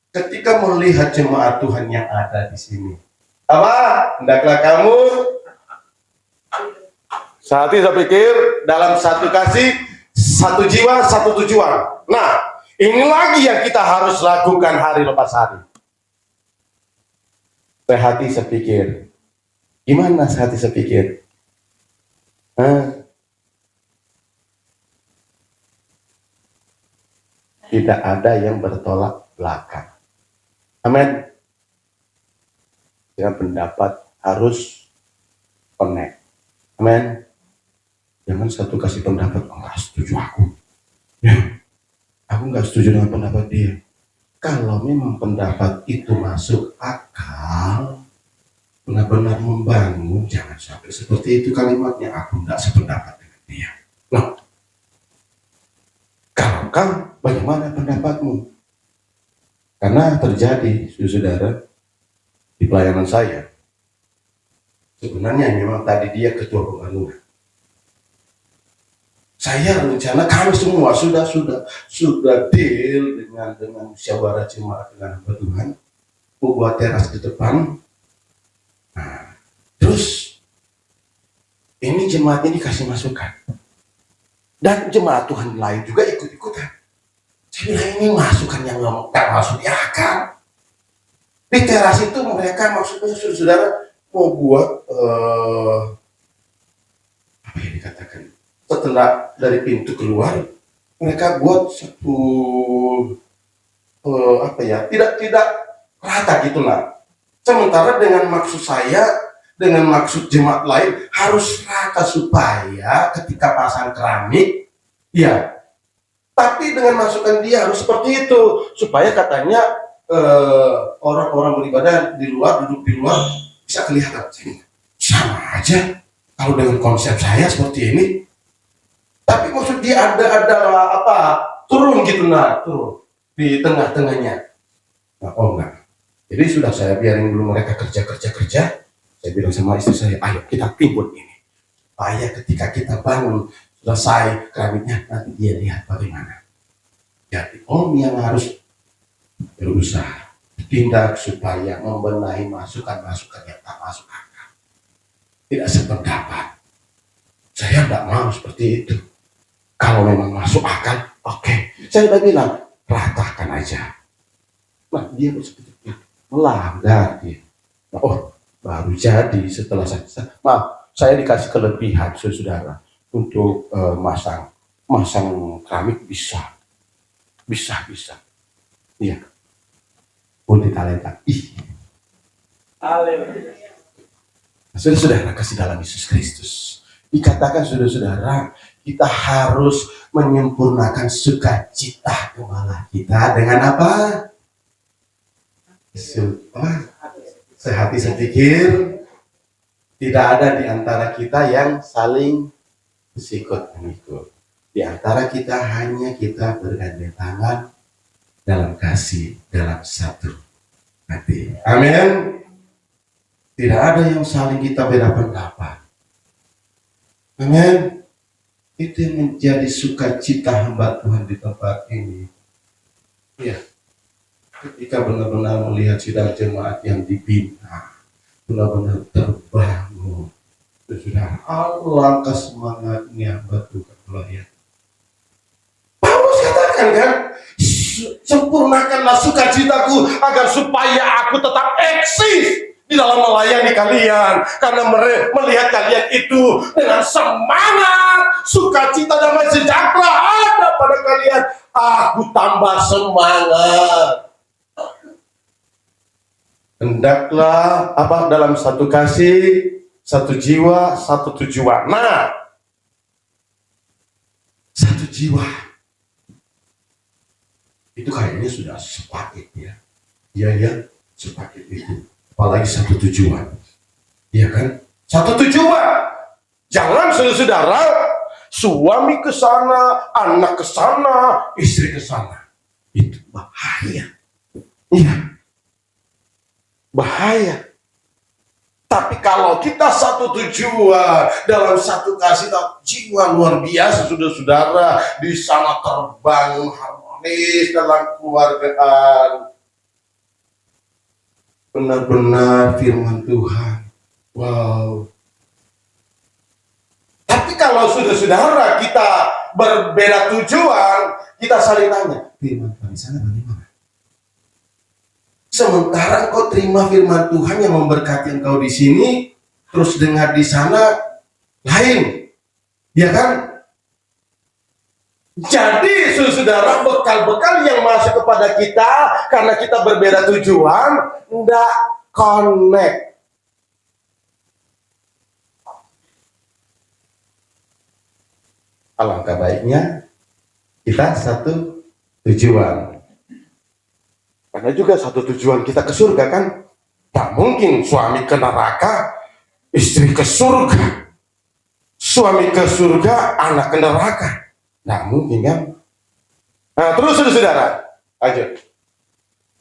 Ketika melihat jemaat Tuhan yang ada di sini, apa? Hendaklah kamu sehati sepikir, dalam satu kasih, satu jiwa, satu tujuan. Nah, ini lagi yang kita harus lakukan hari lepas hari. Sehati sepikir. Gimana sehati sepikir? Tidak ada yang bertolak belakang. Amin. Dengan pendapat harus connect. Amin. Jangan satu kasih pendapat, enggak setuju aku. Ya, aku nggak setuju dengan pendapat dia. Kalau memang pendapat itu masuk akal, benar-benar membangun, jangan sampai seperti itu kalimatnya. Aku nggak sependapat dengan dia. Nah, kalau kau, bagaimana pendapatmu? Karena terjadi, saudara, di pelayanan saya, sebenarnya memang tadi dia ketua pembangunan. Saya rencana kami semua sudah deal dengan musyawarah jemaat dengan hamba Tuhan, membuat teras di depan. Nah, terus ini jemaat ini dikasih masukan, dan jemaat Tuhan lain juga ikut-ikutan. Saya bilang ini masukan yang nggak masuk di akal. Di teras itu mereka maksudnya saudara mau buat apa yang dikatakan, setelah dari pintu keluar mereka buat satu tidak rata gitu lah. Sementara dengan maksud saya, dengan maksud jemaat lain harus rata supaya ketika pasang keramik, ya. Tapi dengan masukan dia harus seperti itu supaya katanya orang-orang beribadah di luar, duduk di luar bisa kelihatan. Sama aja kalau dengan konsep saya seperti ini. Tapi maksud dia adalah apa? Turun gitu, turun di tengah-tengahnya. Nah, enggak. Jadi sudah saya biarin dulu mereka kerja. Saya bilang sama istri saya, ayo kita timbun ini. Supaya ketika kita bangun selesai keramiknya, nanti dia lihat bagaimana. Jadi om yang harus berusaha tindak supaya membenahi masukan-masukan yang tak masuk akal. Tidak sependapat. Saya tidak mau seperti itu. Kalau memang masuk akal, oke. Saya udah bilang, ratakan aja. Nah, dia seperti itu. Melanggar dia. Nah, oh, baru jadi setelah saya dikasih kelebihan, saudara, untuk masang keramik bisa. Iya. Multi talenta. Saudara-saudara kasih dalam Yesus Kristus. Dikatakan saudara-saudara, kita harus menyempurnakan sukacita gembala kita dengan apa? Sehati sepikir. Tidak ada di antara kita yang saling sikut mengikut. Di antara kita hanya kita bergandeng tangan dalam kasih, dalam satu hati. Amin. Tidak ada yang saling kita beda pendapat. Amin. Itu yang menjadi sukacita hamba Tuhan di tempat ini. Ya. Ketika benar-benar melihat sidang jemaat yang dibina, benar-benar terbangun. Sudah alangkah semangatnya hamba Tuhan melihat. Paulus katakan kan, sempurnakanlah sukacitaku agar supaya aku tetap eksis di dalam melayani kalian, karena melihat kalian itu dengan semangat, sukacita, damai sejahtera ada pada kalian, aku tambah semangat. Hendaklah apa dalam satu kasih, satu jiwa, satu tujuan. Nah, satu jiwa itu kayaknya sudah sepaket ya. Iya, sepaket itu. Apalagi satu tujuan. Iya kan? Satu tujuan. Jangan saudara, suami ke sana, anak ke sana, istri ke sana. Itu bahaya. Iya. Bahaya. Tapi kalau kita satu tujuan dalam satu kasih jiwa luar biasa, saudara-saudara, di sana terbang harmonis dalam keluargaan. Benar-benar firman Tuhan. Wow. Tapi kalau saudara-saudara kita berbeda tujuan, kita saling tanya, firman Tuhan di sana bagaimana? Sementara engkau terima firman Tuhan yang memberkati engkau di sini, terus dengar di sana lain, ya kan? Jadi saudara, bekal-bekal yang masuk kepada kita karena kita berbeda tujuan, tidak connect. Alangkah baiknya kita satu tujuan. Karena juga satu tujuan kita ke surga kan. Tak mungkin suami ke neraka, istri ke surga. Suami ke surga, anak ke neraka. Nah mungkin kan. Nah terus saudara, lanjut.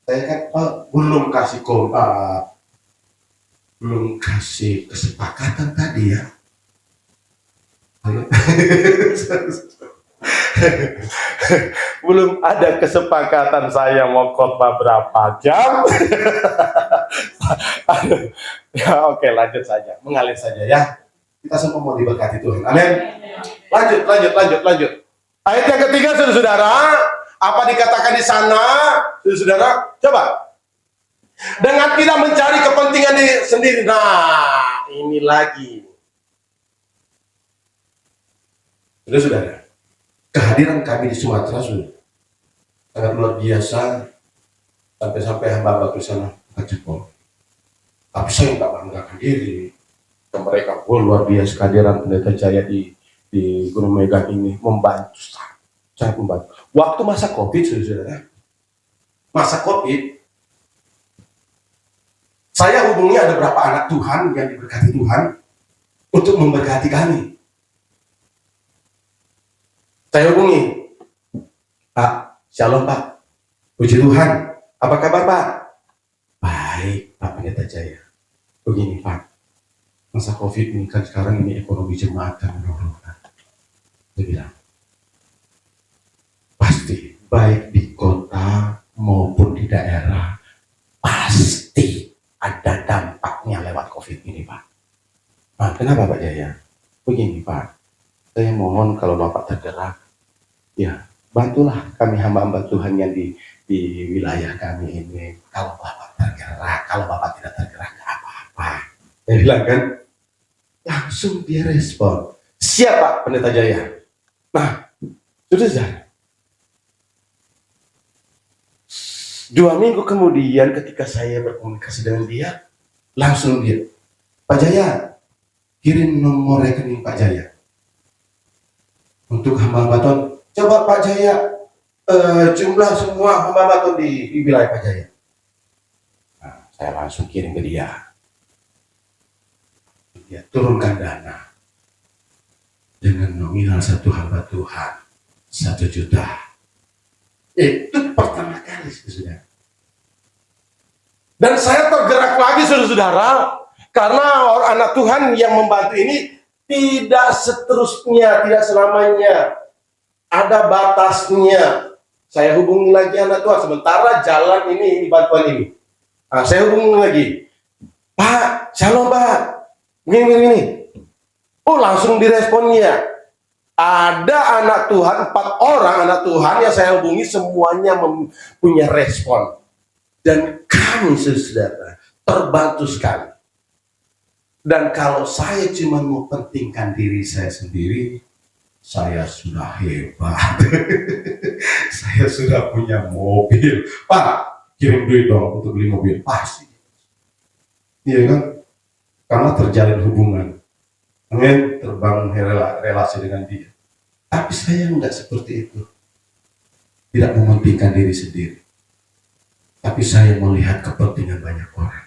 Saya kan belum kasih kesepakatan tadi ya. Belum ada kesepakatan saya mau khotbah berapa jam. Ya oke, lanjut saja, mengalir saja ya. Kita semua mau diberkati Tuhan. Amin. Lanjut. Ayat yang ketiga, saudara, apa dikatakan di sana, saudara? Coba. Dengan tidak mencari kepentingan diri sendiri. Nah, ini lagi. Saudara, kehadiran kami di Sumatera sudah sangat luar biasa. Sampai hamba ke sana jempol. Tapi saya nggak banggakan diri ke mereka. Luar biasa kehadiran Pendeta Jaya di Gunung Megang ini membantu, sangat membantu. Waktu masa COVID, saudara, masa COVID, saya hubungi ada berapa anak Tuhan yang diberkati Tuhan untuk memberkati kami. Saya hubungi, Pak, Shalom Pak, puji Tuhan, apa kabar Pak? Baik Pak Pendeta Jaya. Begini Pak, masa COVID ini kan sekarang ini ekonomi jemaat kan menurun. Dia bilang, pasti baik di kota maupun di daerah pasti ada dampaknya lewat COVID ini Pak. Nah, kenapa Pak Jaya? Begini Pak, saya mohon kalau Bapak tergerak, ya bantulah kami hamba-hamba Tuhan yang di wilayah kami ini. Kalau Bapak tergerak, kalau Bapak tidak tergerak nggak apa-apa. Dia bilang kan, langsung dia respon, siap Pak Pendeta Jaya. Nah, sudah 2 minggu kemudian ketika saya berkomunikasi dengan dia, langsung dia, Pak Jaya, kirim nomor rekening Pak Jaya untuk hamba-hamba Tuhan. Coba Pak Jaya jumlah semua hamba-hamba Tuhan di wilayah Pak Jaya. Nah, saya langsung kirim ke dia. Dia turunkan dana dengan nominal 1 hamba Tuhan 1 juta. Itu pertama kali saudara. Dan saya tergerak lagi saudara, karena anak Tuhan yang membantu ini tidak seterusnya, tidak selamanya, ada batasnya. Saya hubungi lagi anak Tuhan, sementara jalan ini bantuan ini. Nah, saya hubungi lagi, Pak, Shalom Pak, begini. Oh, langsung diresponnya. Ada anak Tuhan, 4 orang anak Tuhan yang saya hubungi, semuanya punya respon. Dan kami saudara terbantu sekali. Dan kalau saya cuma mau pentingkan diri saya sendiri, saya sudah hebat. Saya sudah punya mobil. Pak, kirim duit dong untuk beli mobil. Pasti. Iya kan? Karena terjalin hubungan. Amin, terbangun relasi dengan dia. Tapi saya enggak seperti itu. Tidak mementingkan diri sendiri. Tapi saya melihat kepentingan banyak orang.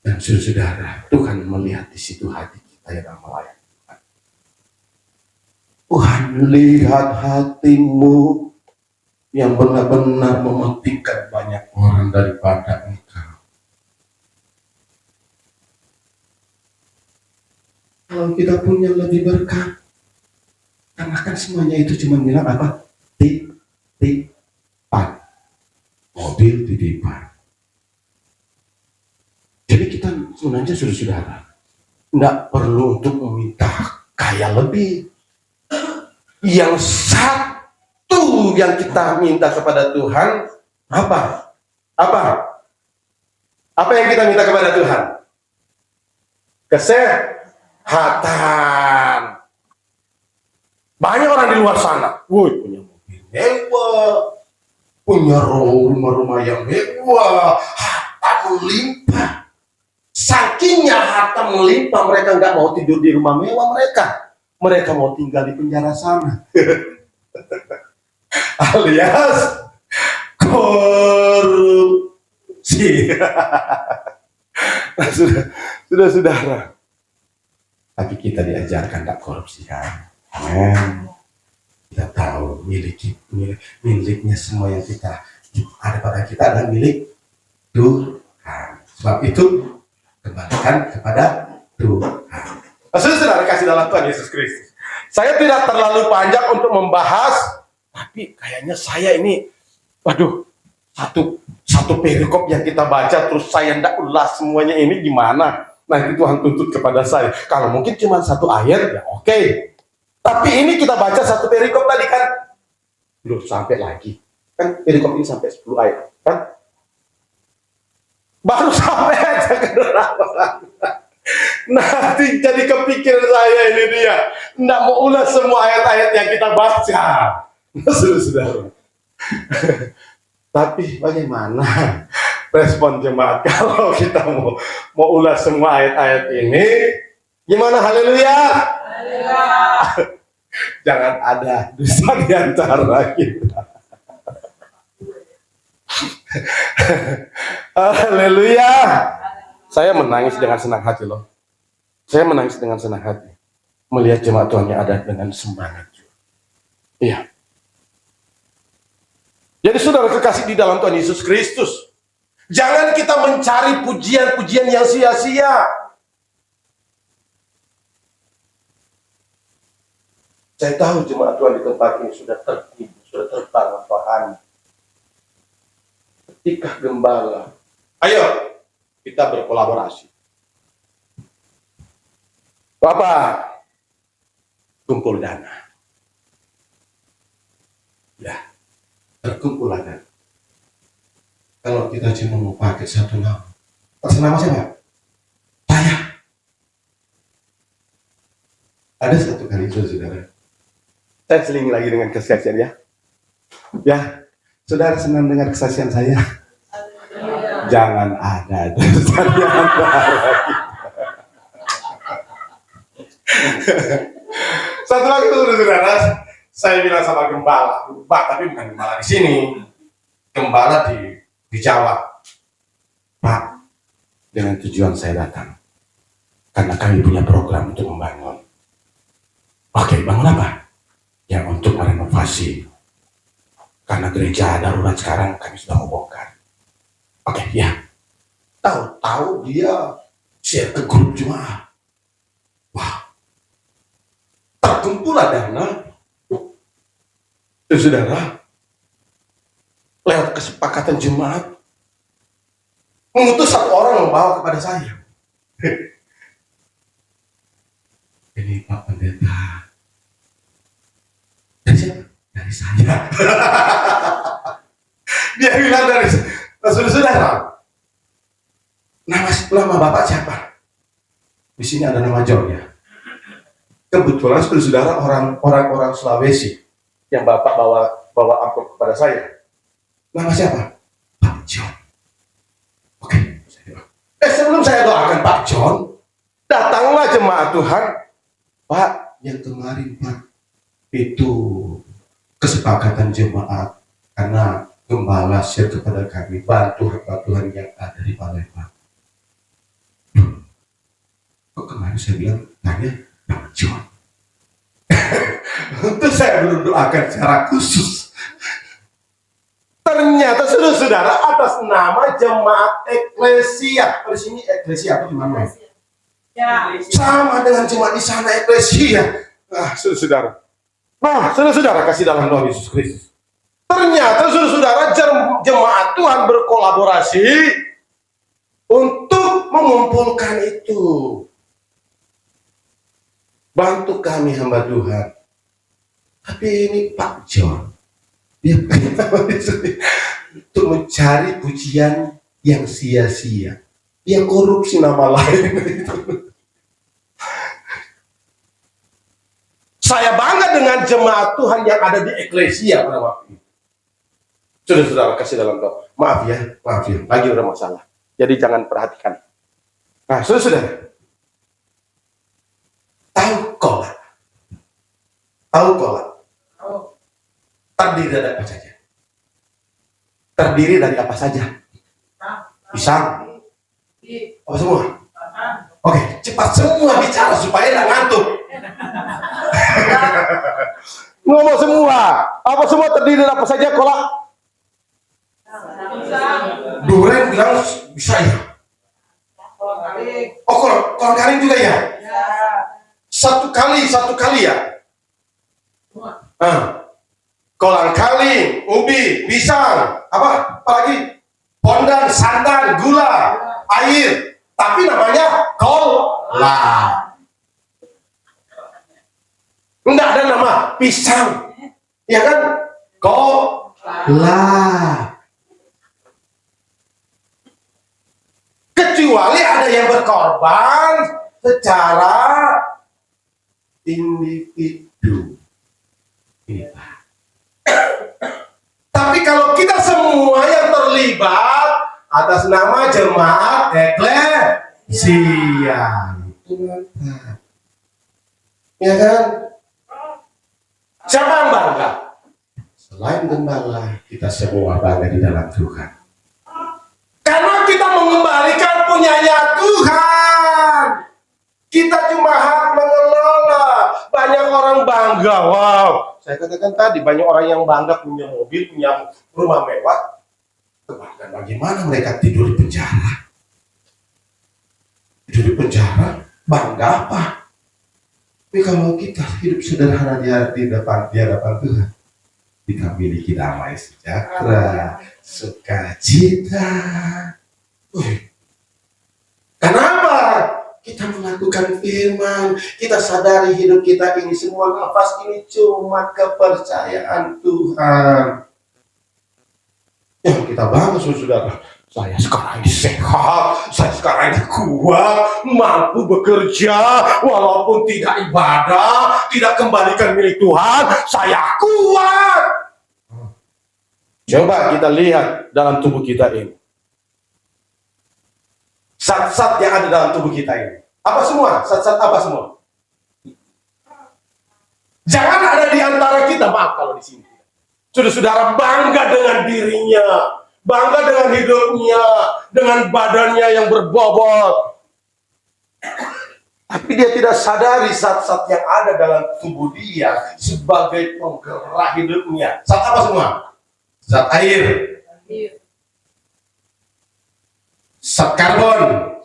Dan saudara, Tuhan melihat di situ hati kita yang melayani Tuhan. Tuhan lihat hatimu yang benar-benar mementingkan banyak orang daripada engkau. Kalau kita punya lebih berkah, karena kan semuanya itu cuma bilang apa? Titipan. Mobil titipan. Jadi kita sebenarnya saudara-saudara, tidak perlu untuk meminta kaya lebih. Yang satu yang kita minta kepada Tuhan, apa? Apa yang kita minta kepada Tuhan? Kesehatan. Banyak orang di luar sana, punya mobil mewah, punya rumah-rumah yang mewah, harta melimpah. Sakingnya harta melimpah, mereka nggak mau tidur di rumah mewah mereka mau tinggal di penjara sana. Alias korupsi. Nah, saudara. Tapi kita diajarkan tak korupsi kan. Amen. Kita tahu miliknya semua yang kita ada pada kita adalah milik Tuhan. Sebab itu kembalikan kepada Tuhan. Saudara kasih dalam Tuhan Yesus Kristus. Saya tidak terlalu panjang untuk membahas, tapi kayaknya saya ini, satu perikop yang kita baca terus saya tidak ulas semuanya ini gimana? Nanti Tuhan tuntut kepada saya. Kalau mungkin cuma satu ayat ya oke. Tapi ini kita baca satu perikop tadi kan, belum sampai lagi. Kan perikop ini sampai 10 ayat kan? Baru sampai aja ke nanti jadi kepikiran saya ini dia. Nggak mau ulas semua ayat-ayat yang kita baca. Saudara. Tapi bagaimana respon jemaat kalau kita mau ulas semua ayat-ayat ini? Gimana? Haleluya. Jangan ada dusta di antara kita. Haleluya. Saya menangis dengan senang hati loh. Saya menangis dengan senang hati melihat jemaat Tuhan yang ada dengan semangat. Iya. Jadi saudara kekasih di dalam Tuhan Yesus Kristus, jangan kita mencari pujian-pujian yang sia-sia. Saya tahu jemaat Tuhan di tempat ini sudah tertidur, sudah terpahami. Ketika gembala, ayo kita berkolaborasi. Bapak, kumpul dana. Ya, terkumpul dana. Kalau kita cuma mau pakai satu nama, atas nama siapa? Saya. Ada satu kali itu, saudara. Saya selingi lagi dengan kesaksian ya. Ya, saudara senang dengar kesaksian saya. Jangan ada dosa di antara kita. Satu lagi tuh saudara, saya bilang sama gembala, Pak, tapi bukan gembala di sini, gembala di Jawa. Pak, dengan tujuan saya datang, karena kami punya program untuk membangun. Oke, bangun apa? Ya untuk merenovasi. Karena gereja darurat sekarang kami sudah mau bongkar. Oke, ya. Tahu-tahu dia share ke grup jemaah. Wah. Terkumpul dana. Itu saudara. Lewat kesepakatan jemaat. Mengutus satu orang membawa kepada saya. Ini Pak Pendeta. Dari siapa? Dari saya. Dia bilang dari saudara. Nama Bapak siapa? Di sini ada nama John ya. Kebetulan saudara orang Sulawesi yang Bapak bawa amplop kepada saya. Nama siapa? Pak John. Oke. Sebelum saya doakan Pak John, datanglah jemaat Tuhan. Pak, yang kemarin Pak, itu kesepakatan jemaat karena gembala share kepada kami bantu hamba Tuhan yang ada di Palembang. Kok kemarin saya bilang tanya Pak John. Untuk saya belum doakan secara khusus. Ternyata saudara atas nama jemaat eklesia. Di sini eklesia apa gimana? Ya. Sama dengan jemaat di sana eklesia. Saudara-saudara. Nah, saudara-saudara kasih dalam Tuhan Yesus Kristus. Ternyata saudara-saudara jemaat Tuhan berkolaborasi untuk mengumpulkan itu. Bantu kami hamba Tuhan. Tapi ini Pak John, dia untuk mencari pujian yang sia-sia. Dia korupsi nama lain. Saya bangga dengan jemaat Tuhan yang ada di eklesia pada waktu itu. Saudara-saudara kasih dalam doa. Maaf ya, lagi ada masalah. Jadi jangan perhatikan. Nah, saudara-saudara. Tahu kolak? Terdiri dari apa saja? Terdiri dari apa saja? Pisang? Apa semua? Oke, cepat semua bicara supaya tidak ngantuk. Ngomong semua. Apa semua terdiri dari apa saja kolak? Duren bilang bisa ya? Oh, kolak karing juga ya? Satu kali ya? Kolang kaling, ubi, pisang, apa lagi? Pondan, santan, gula, air. Tapi namanya kolak. Enggak ada nama pisang. Ya kan? Kolak. Kecuali ada yang berkorban secara individu. Tapi kalau kita semua yang terlibat atas nama jemaat eklesia, ya kan? Siapa yang bangga? Selain gembala, kita semua bangga di dalam Tuhan. Karena kita mengembalikan punyanya Tuhan. Kita cuma hak mengelola. Banyak orang bangga, wow. Saya katakan tadi, banyak orang yang bangga punya mobil, punya rumah mewah. Kebanggaan bagaimana mereka tidur di penjara? Tidur di penjara, bangga apa? Tapi kalau kita hidup sederhana di hadapan Tuhan, kita miliki damai sejahtera, sukacita. Kenapa? Kita melakukan firman, kita sadari hidup kita ini semua nafas ini cuma kepercayaan Tuhan. Yang kita bangga, saudara, saya sekarang ini sehat, saya sekarang ini kuat, mampu bekerja, walaupun tidak ibadah, tidak kembalikan milik Tuhan, saya kuat. Coba kita lihat dalam tubuh kita ini. Zat-zat yang ada dalam tubuh kita ini. Apa semua? Zat-zat apa semua? Jangan ada di antara kita, maaf kalau di sini. Saudara-saudara bangga dengan dirinya, bangga dengan hidupnya, dengan badannya yang berbobot. Tapi dia tidak sadari zat-zat yang ada dalam tubuh dia sebagai penggerak hidupnya. Zat apa semua? Zat air. Zat karbon,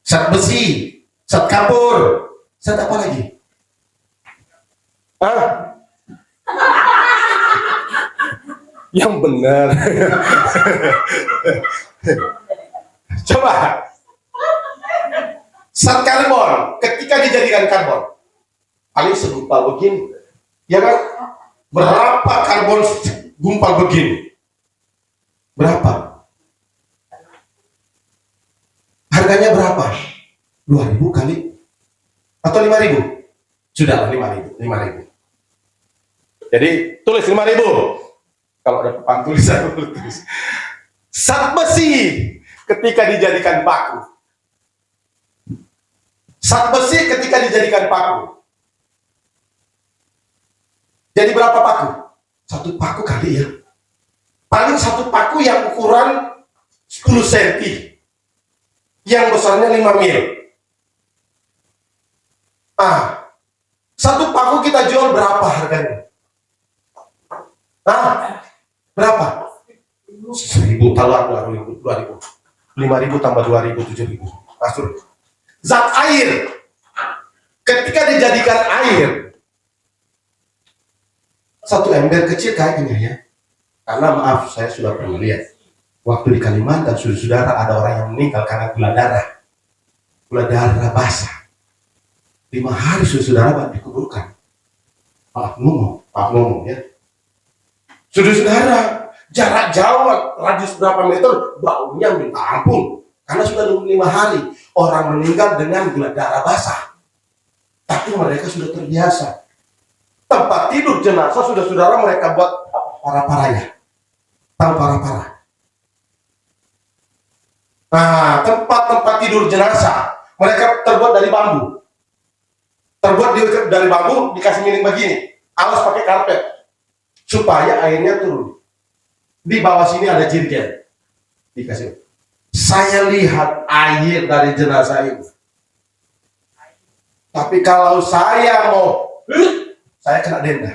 zat besi, zat kapur, zat apa lagi? Yang benar. Coba. Zat karbon, ketika dijadikan karbon, paling segumpal begini, ya kan? Berapa karbon gumpal begini? Berapa? Harganya berapa? 2.000 kali? Atau 5.000? Sudah 5.000. Jadi tulis 5.000. Kalau ada papan tulisan tulis. Zat besi ketika dijadikan paku. Zat besi ketika dijadikan paku. Jadi berapa paku? Satu paku kali ya. Paling satu paku yang ukuran 10 cm. Yang besarnya 5 mil. Satu paku kita jual berapa harganya? Berapa? 1.000 talar, 2.000. 5.000 tambah 2.000, 7.000. Masuk. Zat air. Ketika dijadikan air, satu ember kecil kayaknya ya. Karena maaf, saya sudah pernah lihat. Waktu di Kalimantan, saudara ada orang yang meninggal karena gula darah. Gula darah basah. 5 hari saudara dikuburkan. Maaf ngomong ya. Saudara, jarak jauh, radius berapa meter, baunya minta ampun. Karena sudah 5 hari, orang meninggal dengan gula darah basah. Tapi mereka sudah terbiasa. Tempat tidur jenazah sudah saudara mereka buat para-paranya. Tahu para-para? Nah, tempat-tempat tidur jenazah mereka terbuat dari bambu. Dari bambu dikasih miring begini, alas pakai karpet supaya airnya turun. Di bawah sini ada jerigen dikasih. Saya lihat air dari jenazah itu. Tapi kalau saya mau, saya kena denda.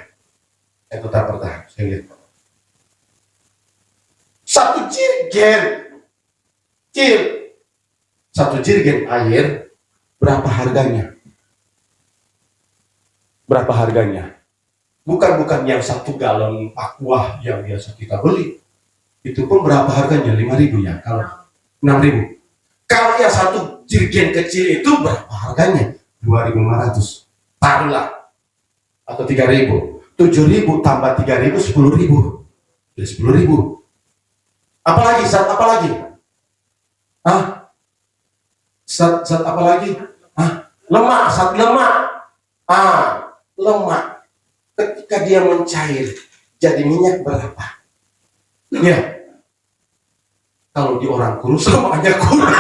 Saya tetap bertahan. Saya lihat. Satu jerigen air, berapa harganya? Berapa harganya? Bukan yang 1 galon aqua yang biasa kita beli. Itu pun berapa harganya? 5.000 ya? Kalau 6.000. Kalau yang 1 jerigen kecil itu berapa harganya? 2.500. Taruhlah. Atau 3.000. 7.000 tambah 3.000, 10.000. Jadi 10.000. Apalagi? Zat apa lagi? Zat apa lagi? Lemak, zat lemak. Lemak. Ketika dia mencair, jadi minyak berapa? Ya. Kalau di orang kurus lemaknya kurang.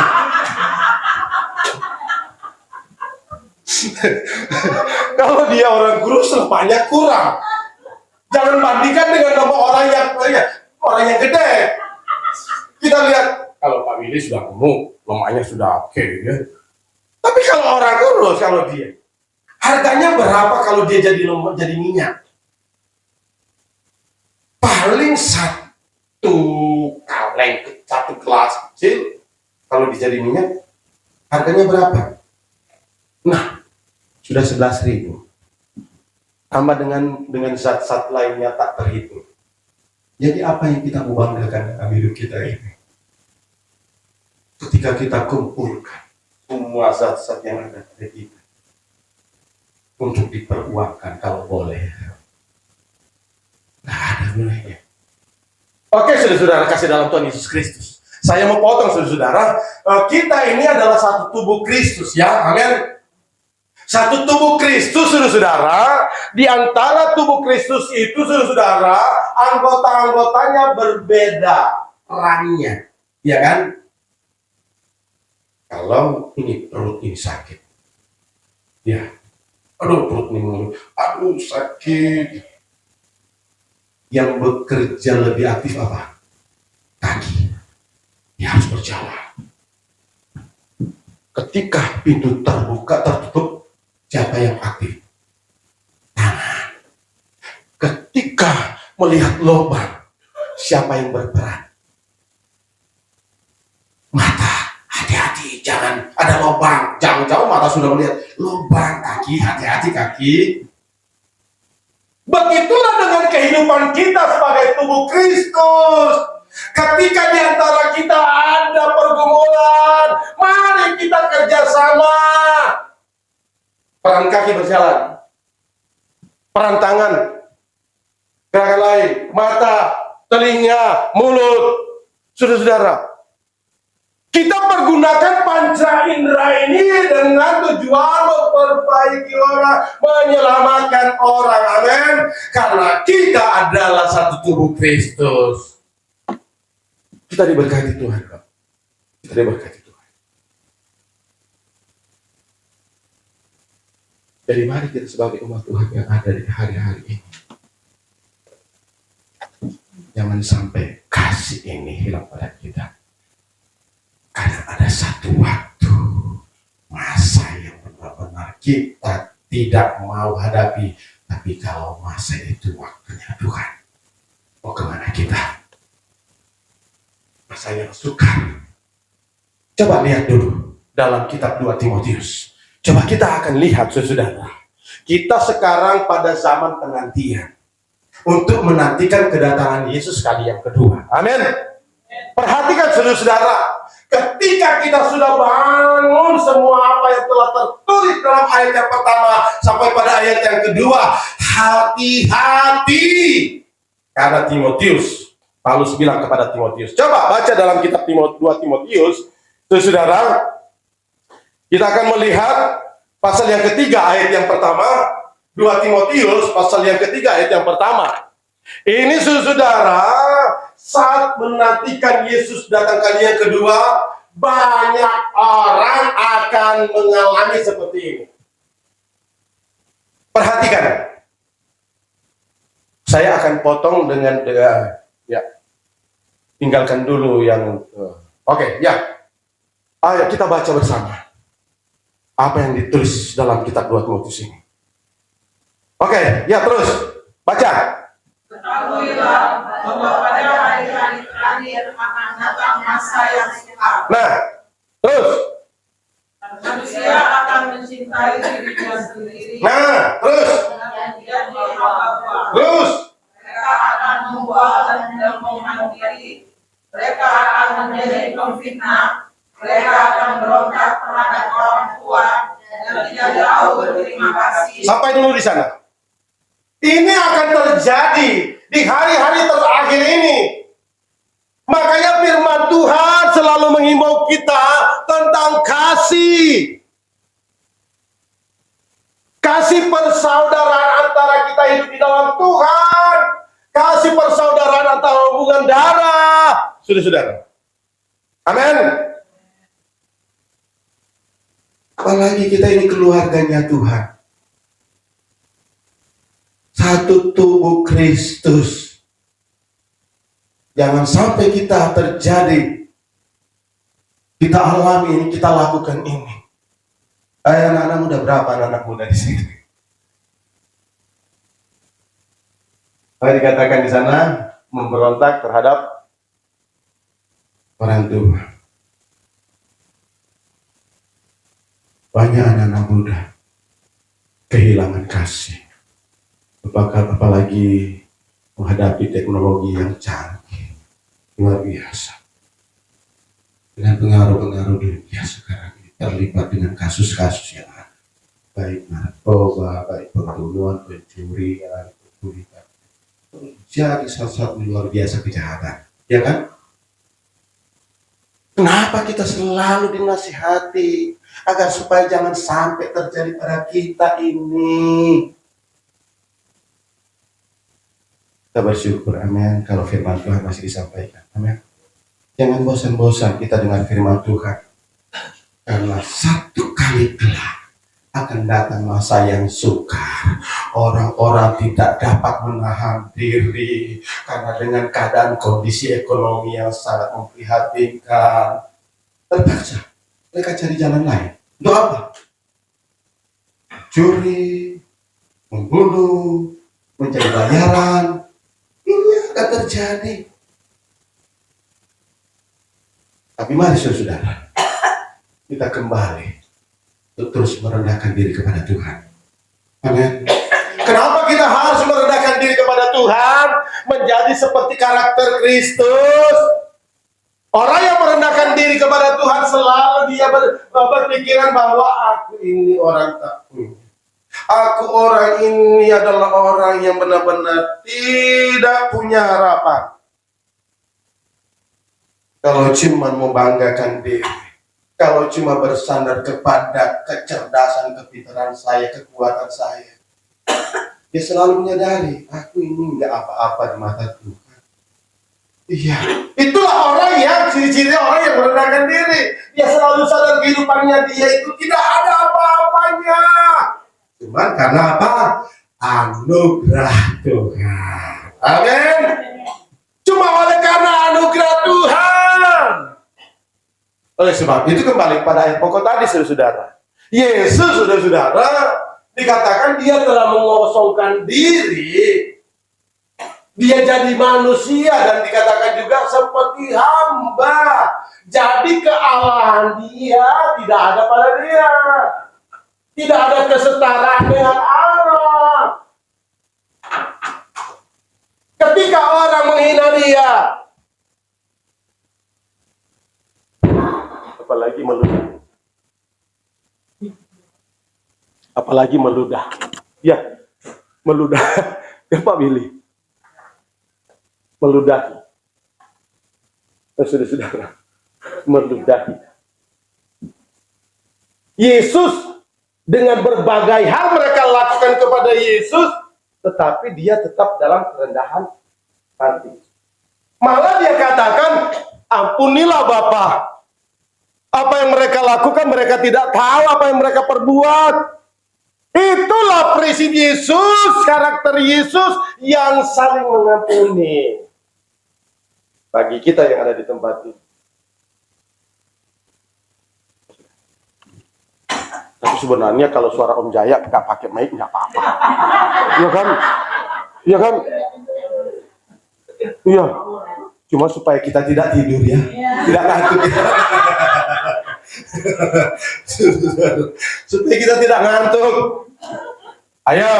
Kalau dia orang kurus lemaknya kurang. Jangan bandingkan dengan orang yang gede. Kita lihat kalau Pak Willy sudah gemuk, lemaknya sudah oke ya. Tapi kalau orang kurus, kalau dia harganya berapa kalau dia jadi minyak? Paling 1 kaleng, 1 gelas kecil kalau dijadi minyak harganya berapa? Nah, sudah 11.000. Tambah dengan zat-zat lainnya tak terhitung. Jadi apa yang kita mau banggakan dalam hidup kita ini? Ketika kita kumpulkan semua zat-zat yang ada pada kita untuk diperuangkan kalau boleh. Nah, ada gunanya. Oke, saudara-saudara kasih dalam Tuhan Yesus Kristus. Saya mau potong saudara-saudara, kita ini adalah satu tubuh Kristus ya, amin. Satu tubuh Kristus, saudara-saudara. Di antara tubuh Kristus itu, saudara-saudara, anggota-anggotanya berbeda perannya, ya kan? Kalau ini perut ini sakit, ya, aduh perut ini, aduh sakit. Yang bekerja lebih aktif apa? Kaki. Dia harus berjalan. Ketika pintu terbuka tertutup, siapa yang aktif? Tangan. Ketika melihat lubang, siapa yang berperan? Mata. Hati-hati, jangan ada lubang. Jauh-jauh mata sudah melihat lubang. Kaki, hati-hati kaki. Begitulah dengan kehidupan kita sebagai tubuh Kristus. Ketika di antara kita ada pergumulan, mari kita kerjasama. Peran kaki berjalan, peran tangan, gerakan lain, mata, telinga, mulut. Saudara-saudara, kita pergunakan panca indera ini dengan tujuan memperbaiki orang, menyelamatkan orang, amin. Karena kita adalah satu tubuh Kristus. Kita diberkati Tuhan, Pak. Kita diberkati Tuhan. Jadi mari kita sebagai umat Tuhan yang ada di hari-hari ini, jangan sampai kasih ini hilang pada kita. Karena ada satu waktu, masa yang benar-benar kita tidak mau hadapi. Tapi kalau masa itu waktunya Tuhan, mau kemana kita? Masa yang sukar. Coba lihat dulu, dalam kitab 2 Timotius. Coba kita akan lihat, saudara. Kita sekarang pada zaman penantian untuk menantikan kedatangan Yesus kali yang kedua. Amin. Perhatikan saudara, ketika kita sudah bangun semua apa yang telah tertulis dalam ayat yang pertama sampai pada ayat yang kedua, hati-hati. Karena Timotius, Paulus bilang kepada Timotius, coba baca dalam kitab 2 Timotius, saudara, kita akan melihat pasal yang ketiga ayat yang pertama, 2 Timotius pasal yang ketiga ayat yang pertama. Ini saudara, saat menantikan Yesus datang kali yang kedua, banyak orang akan mengalami seperti ini. Perhatikan. Saya akan potong dengan ya. Tinggalkan dulu yang oke, ya. Ayo kita baca bersama apa yang ditulis dalam kitab 2 Timotius ini. Oke, ya terus baca. Ketahuilah bahwa pada hari-hari terakhir akan datang masa yang sukar. Nah, terus. Manusia akan mencintai dirinya sendiri. Nah, terus. Dan hamba-hamba. Terus. Mereka akan membuat dan menghantiri. Mereka akan menjadi pemfitnah. Mereka akan berontak terhadap orang tua dan tidak jauh berterima kasih. Sampai dulu di sana. Ini akan terjadi di hari-hari terakhir ini. Makanya firman Tuhan selalu menghimbau kita tentang kasih. Kasih persaudaraan antara kita hidup di dalam Tuhan. Kasih persaudaraan antara hubungan darah. Saudara-saudara. Amin. Apalagi kita ini keluarganya Tuhan. Satu tubuh Kristus. Jangan sampai kita terjadi, kita alami ini, kita lakukan ini. Anak-anak muda, berapa anak muda di sini? Apa dikatakan di sana? Memberontak terhadap orang tua. Banyak anak-anak muda kehilangan kasih. Apalagi menghadapi teknologi yang canggih, luar biasa. Dengan pengaruh-pengaruh dunia sekarang ini terlibat dengan kasus-kasus yang ada. Baik narkoba, baik pembunuhan, pencurian, penculikan. Jadi satu luar biasa kejahatan, ya kan? Kenapa kita selalu dinasihati agar supaya jangan sampai terjadi pada kita ini? Kita bersyukur, amin, kalau firman Tuhan masih disampaikan, amin. Jangan bosan-bosan kita dengar firman Tuhan. Karena satu kali kelak akan datang masa yang sukar. Orang-orang tidak dapat menahan diri karena dengan keadaan kondisi ekonomi yang sangat memprihatinkan. Terpaksa mereka cari jalan lain. Untuk apa? Curi, membunuh, mencari bayaran. Ini akan terjadi. Tapi mari saudara, kita kembali untuk terus merendahkan diri kepada Tuhan. Amin. Kenapa kita harus merendahkan diri kepada Tuhan? Menjadi seperti karakter Kristus. Orang yang merendahkan diri kepada Tuhan selalu dia berpikiran bahwa aku ini orang tak punya. Aku orang ini adalah orang yang benar-benar tidak punya harapan. Kalau cuma membanggakan diri, kalau cuma bersandar kepada kecerdasan, kepintaran saya, kekuatan saya, dia selalu menyadari, aku ini nggak apa-apa di mata Tuhan. Iya, itulah orang yang ciri-ciri orang yang merendahkan diri. Dia selalu sadar kehidupannya dia itu tidak ada apa-apanya. Cuman karena apa? Anugerah Tuhan. Amin. Cuma oleh karena anugerah Tuhan. Oleh sebab itu kembali pada ayat pokok tadi, saudara. Yesus, saudara, dikatakan dia telah mengosongkan diri. Dia jadi manusia dan dikatakan juga seperti hamba. Jadi kealahan dia tidak ada pada dia. Tidak ada kesetaraan dengan Allah. Ketika orang menghina dia, apalagi meludah. Apalagi meludah. Ya, meludah. Ya Pak Billy. Meludahi. Saudara-saudara. Meludahi. Yesus dengan berbagai hal mereka lakukan kepada Yesus, tetapi dia tetap dalam kerendahan hati. Malah dia katakan, ampunilah Bapa. Apa yang mereka lakukan, mereka tidak tahu apa yang mereka perbuat. Itulah prinsip Yesus, karakter Yesus yang saling mengampuni. Bagi kita yang ada di tempat ini. Tapi sebenarnya kalau suara Om Jaya nggak pakai mic nggak apa-apa. Iya kan? Iya kan? Iya. Cuma supaya kita tidak tidur ya. Tidak ngantuk ya. Supaya kita tidak ngantuk. Ayo.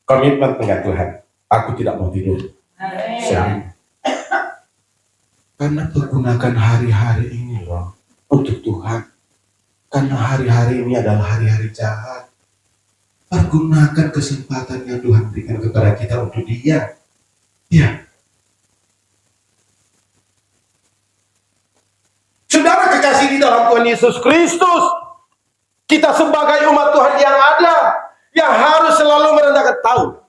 Komitmen dengan Tuhan. Aku tidak mau tidur. Karena pergunakan hari-hari ini loh untuk Tuhan. Karena hari-hari ini adalah hari-hari jahat. Pergunakan kesempatan yang Tuhan berikan kepada kita untuk Dia. Ya. Saudara kekasih di dalam Tuhan Yesus Kristus, kita sebagai umat Tuhan yang ada, yang harus selalu merendahkan tahu.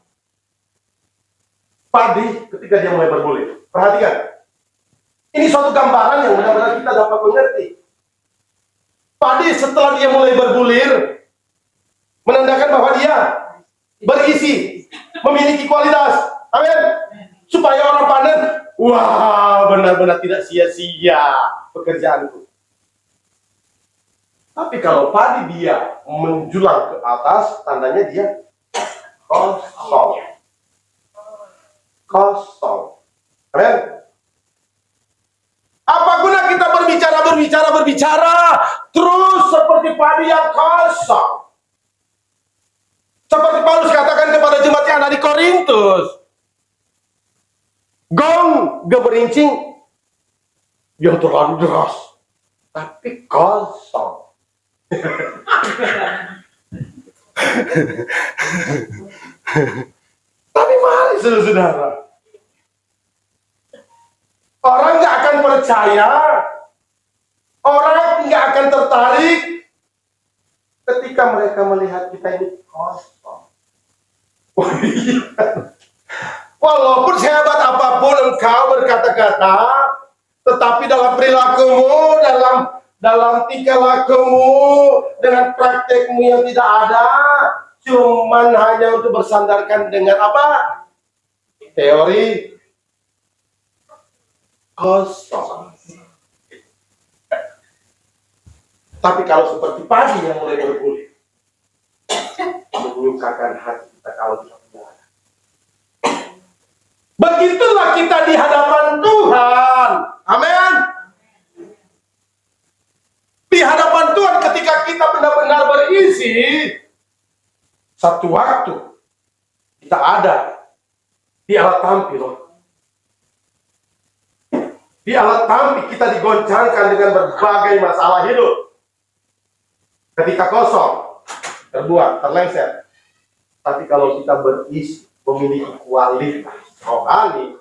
Padi ketika dia mulai bergulir. Perhatikan. Ini suatu gambaran yang benar-benar kita dapat mengerti. Padi setelah dia mulai bergulir, menandakan bahwa dia berisi, memiliki kualitas. Amin. Supaya orang panen, wah benar-benar tidak sia-sia pekerjaanku. Tapi kalau padi dia menjulang ke atas, tandanya dia kosong. Kosong. Amin. Apa guna kita berbicara terus seperti padi yang kosong? Seperti Paulus katakan kepada jemaat yang ada di Korintus. Gong geberincing yang terlalu deras, tapi kosong. Tapi mari saudara-saudara. Orang nggak akan percaya, orang nggak akan tertarik ketika mereka melihat kita ini kosong. Walaupun sehebat apapun engkau berkata-kata, tetapi dalam perilakumu, dalam tingkah lakumu, dengan praktekmu yang tidak ada, cuman hanya untuk bersandarkan dengan apa? Teori. Kosong. Tapi kalau seperti padi yang mulai bergulir, menyukakan hati kita kalau tidak benar. Begitulah kita di hadapan Tuhan. Amin. Di hadapan Tuhan ketika kita benar-benar berisi, satu waktu kita ada di alat tampil. Di alat tampil kita digoncangkan dengan berbagai masalah hidup. Ketika kosong, terbuang, terlengser. Tapi kalau kita berisi, memiliki kualitas rohani,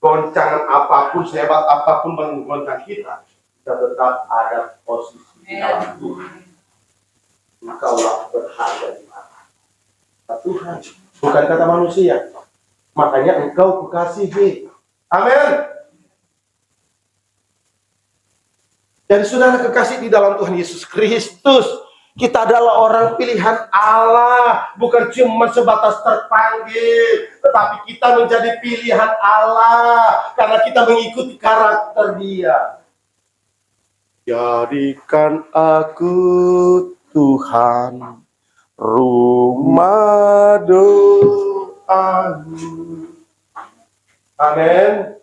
goncangan apapun, sehebat apapun menggoncang kita, kita tetap ada posisi di dalam Tuhan. Engkaulah berharga di mata Tuhan, bukan kata manusia. Makanya engkau kukasihi. Amin. Dan saudara kekasih di dalam Tuhan Yesus Kristus, kita adalah orang pilihan Allah, bukan cuma sebatas terpanggil, tetapi kita menjadi pilihan Allah karena kita mengikuti karakter Dia. Jadikan aku Tuhan, rumah doamu. Amin.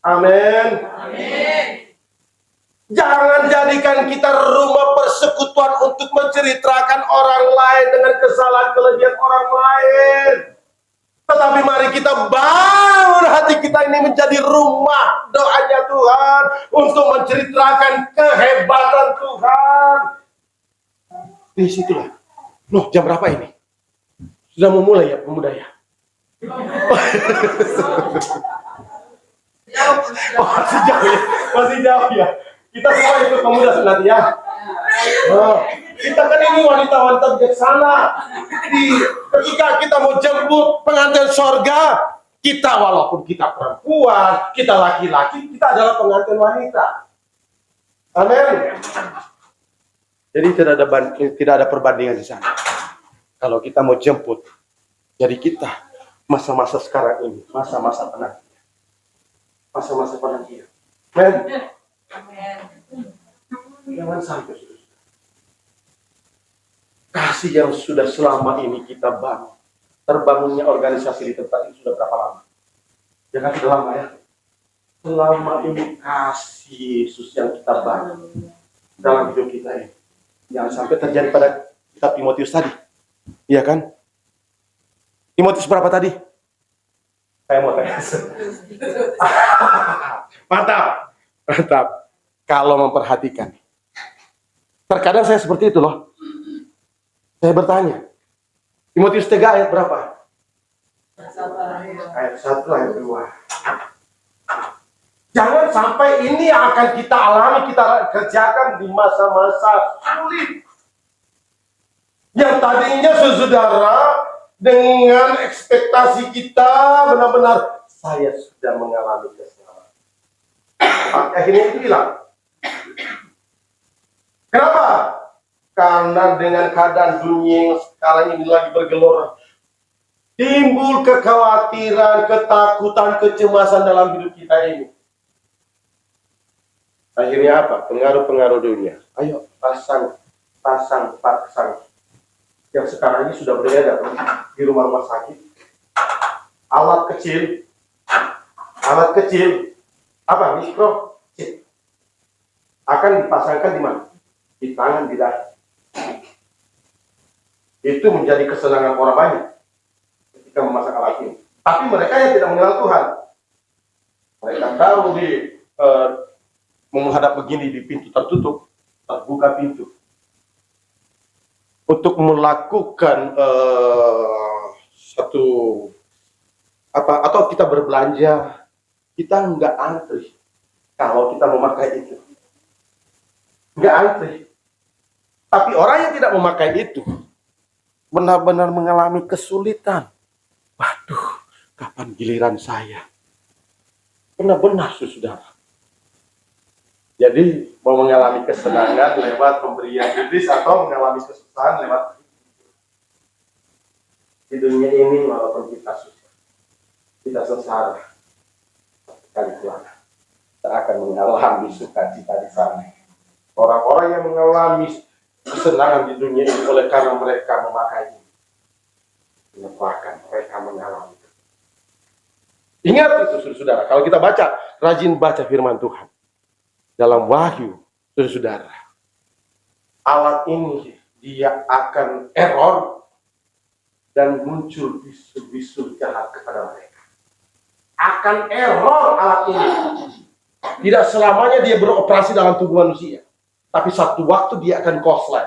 Amin. Amin. Jangan jadikan kita rumah persekutuan untuk menceritakan orang lain dengan kesalahan kelebihan orang lain. Tetapi mari kita bangun hati kita ini menjadi rumah doanya Tuhan untuk menceritakan kehebatan Tuhan. Di situlah. Loh, jam berapa ini? Sudah mau mulai ya pemuda ya? Oh, masih jauh ya? Masih jauh ya? Kita semua ikut pemuda nanti ya. Oh, kita kan ini wanita-wanita bijaksana. Ketika kita mau jemput pengantin sorga, kita walaupun kita perempuan, kita laki-laki, kita adalah pengantin wanita. Amin. Jadi tidak ada perbandingan di sana. Kalau kita mau jemput, jadi kita masa-masa sekarang ini, masa-masa penantian, masa-masa penantian. Amin. Jangan sampai kasih yang sudah selama ini kita bangun. Terbangunnya organisasi di tempat ini sudah berapa lama? Ya kan sudah lama ya. Selama ini kasih Yesus yang kita bangun dalam hidup kita ini. Jangan sampai terjadi pada kitab Timotius tadi. Iya kan? Timotius berapa tadi? Saya mau tanya. Mantap. Mantap. Kalau memperhatikan. Terkadang saya seperti itu loh. Saya bertanya. Timotius 3 ayat berapa? Ayat 1, ayat 2. Jangan sampai ini yang akan kita alami, kita kerjakan di masa-masa sulit. Yang tadinya saudara dengan ekspektasi kita benar-benar saya sudah mengalami keselamatan. Akhirnya itu hilang. Kenapa? Karena dengan keadaan dunia yang sekarang ini lagi bergelora, timbul kekhawatiran, ketakutan, kecemasan dalam hidup kita ini. Akhirnya apa? Pengaruh-pengaruh dunia. Ayo pasang. Yang sekarang ini sudah beredar di rumah-rumah sakit. Alat kecil, apa? Mikrochip. Akan dipasangkan di mana? Di tangan, di dada. Itu menjadi kesenangan orang banyak ketika memasang alat ini. Tapi mereka yang tidak mengenal Tuhan, mereka tahu menghadap begini di pintu tertutup, terbuka pintu. Untuk melakukan atau kita berbelanja, kita nggak antri. Kalau kita memakai itu, nggak antri. Tapi orang yang tidak memakai itu benar-benar mengalami kesulitan. Waduh, kapan giliran saya? Benar-benar, saudara. Jadi mau mengalami kesenangan lewat pemberian iblis atau mengalami kesusahan lewat di dunia ini, walaupun kita susah, kita sengsara, kali kelana kita akan mengalami sukacita di sana. Orang-orang yang mengalami kesenangan di dunia ini oleh karena mereka memakai ini, bahkan mereka mengalami. Ingat itu, saudara. Kalau kita rajin baca firman Tuhan dalam Wahyu, saudara, alat ini dia akan error dan muncul bisul-bisul jahat kepada mereka. Akan error alat ini. Tidak selamanya dia beroperasi dalam tubuh manusia, tapi satu waktu dia akan korslet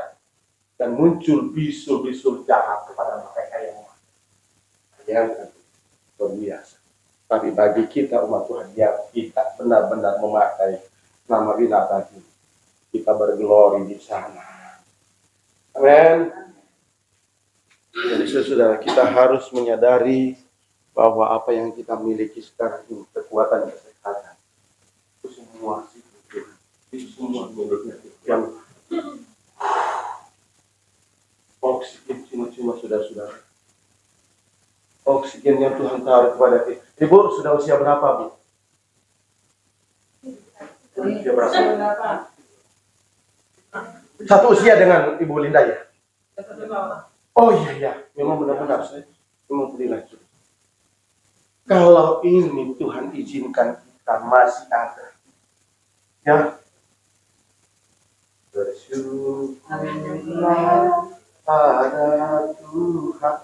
dan muncul bisul-bisul jahat kepada mereka yang berbiasa. Tapi bagi kita umat Tuhan yang kita benar-benar memakai nama Bina tadi, kita berglori di sana. Amin. Jadi saudara, kita harus menyadari bahwa apa yang kita miliki sekarang ini, kekuatan kesehatan, itu semua miliknya. Yang oksigen cuma saudara-saudara. Oksigen yang Tuhan taruh kepada kita. Ibu sudah usia berapa, Bu? Usia berapa? Satu usia dengan Ibu Linda ya? Oh iya, memang benar-benar saya memang berilah. Kalau ini Tuhan izinkan kita masih ada, ya Bersyukurlah pada Tuhan.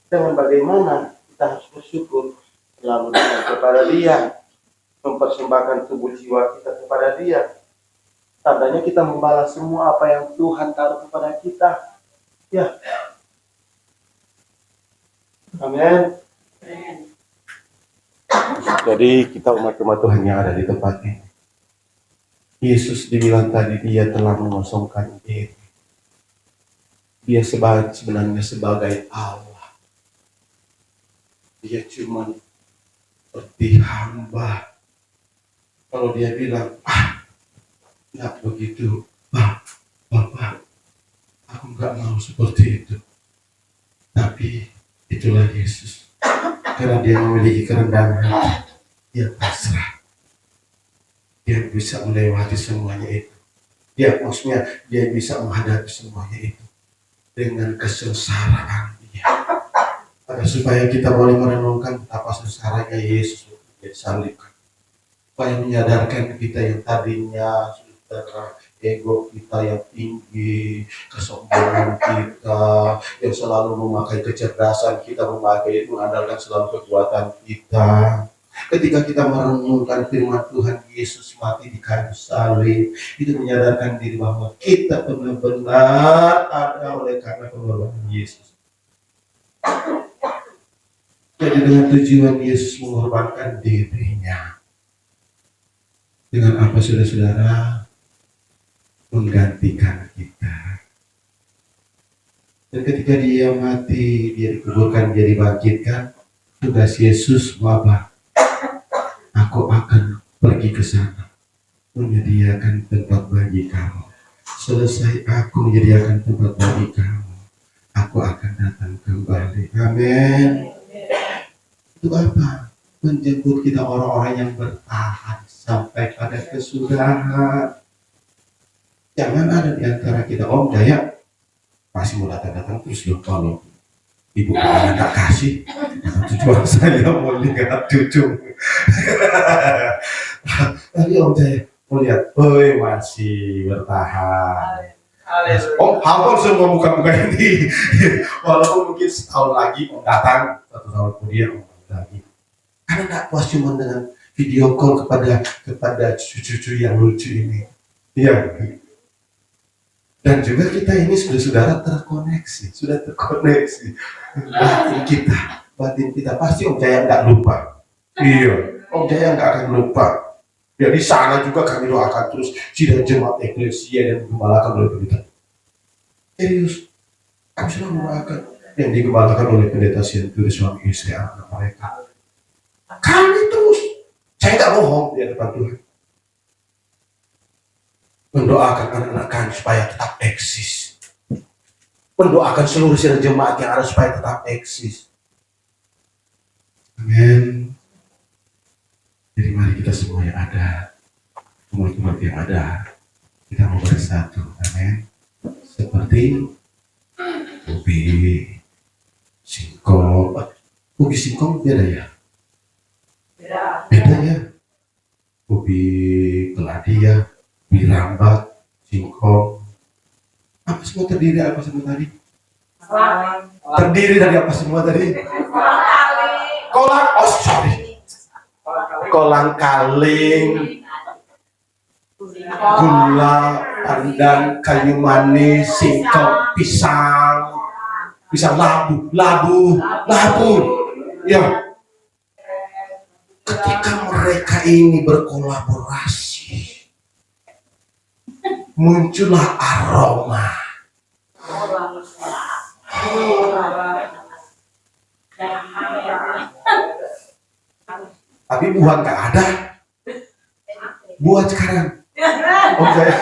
Dengan bagaimana kita harus bersyukur selalu kepada Dia, mempersembahkan tubuh jiwa kita kepada Dia. Tandanya kita membalas semua apa yang Tuhan taruh kepada kita. Ya. Amin. Jadi kita umat-umat Tuhan yang ada di tempat ini, Yesus dibilang tadi Dia telah mengosongkan diri. Dia sebenarnya sebagai Allah. Dia cuma seperti hamba. Kalau Dia bilang, nggak begitu, Bapak, aku nggak mau seperti itu. Tapi itulah Yesus. Karena Dia memiliki kerendahan hati, Dia pasrah. Dia bisa melewati semuanya itu. Maksudnya Dia bisa menghadapi semuanya itu dengan kesengsaraan Dia. Agar supaya kita boleh merenungkan betapa sengsaranya Yesus disalibkan. Supaya menyadarkan kita yang tadinya saudara, ego kita yang tinggi, kesombongan kita, yang selalu memakai kecerdasan kita, mengandalkan selalu kekuatan kita. Ketika kita merenungkan firman Tuhan, Yesus mati di kayu salib, itu menyadarkan diri bahwa kita benar-benar ada oleh karena pengorbanan Yesus. Jadi dengan tujuan Yesus mengorbankan dirinya, dengan apa saudara-saudara? Menggantikan kita. Dan ketika Dia mati, Dia dikuburkan, Dia dibangkitkan, tugas Yesus apa? Aku akan pergi ke sana, menyediakan tempat bagi kamu. Selesai aku menyediakan tempat bagi kamu, aku akan datang kembali. Amin. Itu apa? Menjemput kita orang-orang yang bertahan sampai pada kesudahan. Jangan ada di antara kita, Om Jaya masih mau datang-datang terus loh, kalau ibu bapaknya nggak kasih, tujuan saya mau lihat cucu. Tadi Om Jaya mau lihat, masih bertahan. Om hafal semua muka-muka ini. Walaupun mungkin setahun lagi Om datang, 1 tahun kemudian Om lagi. Karena nggak puas cuma dengan video call kepada cucu-cucu yang lucu ini. Iya. Dan juga kita ini sudah terkoneksi, batin kita pasti Om Jaya nggak lupa. Iya, Om Jaya nggak akan lupa. Ya di sana juga kami doakan terus sidang jemaat eklesia dan digembalakan oleh pendeta. Serius, kami selalu doakan yang digembalakan oleh pendeta Sienturis, suami istri anak mereka. Kami terus, saya nggak bohong di hadapan Tuhan, mendoakan anak-anak kami supaya tetap eksis, mendoakan seluruh sidang jemaat yang ada supaya tetap eksis. Amin. Jadi mari kita semua yang ada, umat-umat yang ada, kita mau bersatu. Amin. Seperti ubi singkong beda ya? Beda ya. Ubi keladi ya, ubi rambat, singkong. Apa semua terdiri apa semua tadi? Terdiri dari apa semua tadi? Kolang kaling, gula, pandan, kayu manis, singkong, pisang labu. Ya. Ketika mereka ini berkolaborasi, muncullah aroma. Tapi buah nggak ada. Buah sekarang. Okay.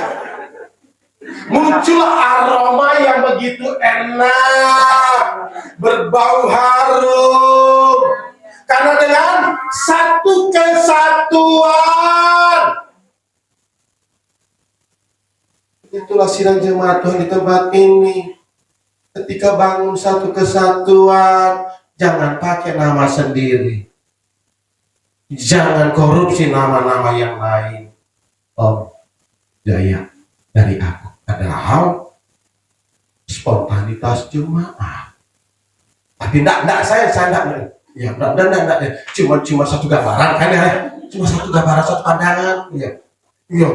Muncullah aroma yang begitu enak, berbau harum. Karena dengan satu kesatuan. Itulah sidang jemaat Tuhan di tempat ini. Ketika bangun satu kesatuan, jangan pakai nama sendiri. Jangan korupsi nama-nama yang lain. Om Jaya dari aku. Padahal spontanitas jemaat. Tapi enggak, saya enggak. Ya, enggak. Cuma satu gambaran kan ya. Cuma satu gambaran, satu pandangan. Iya. Iya.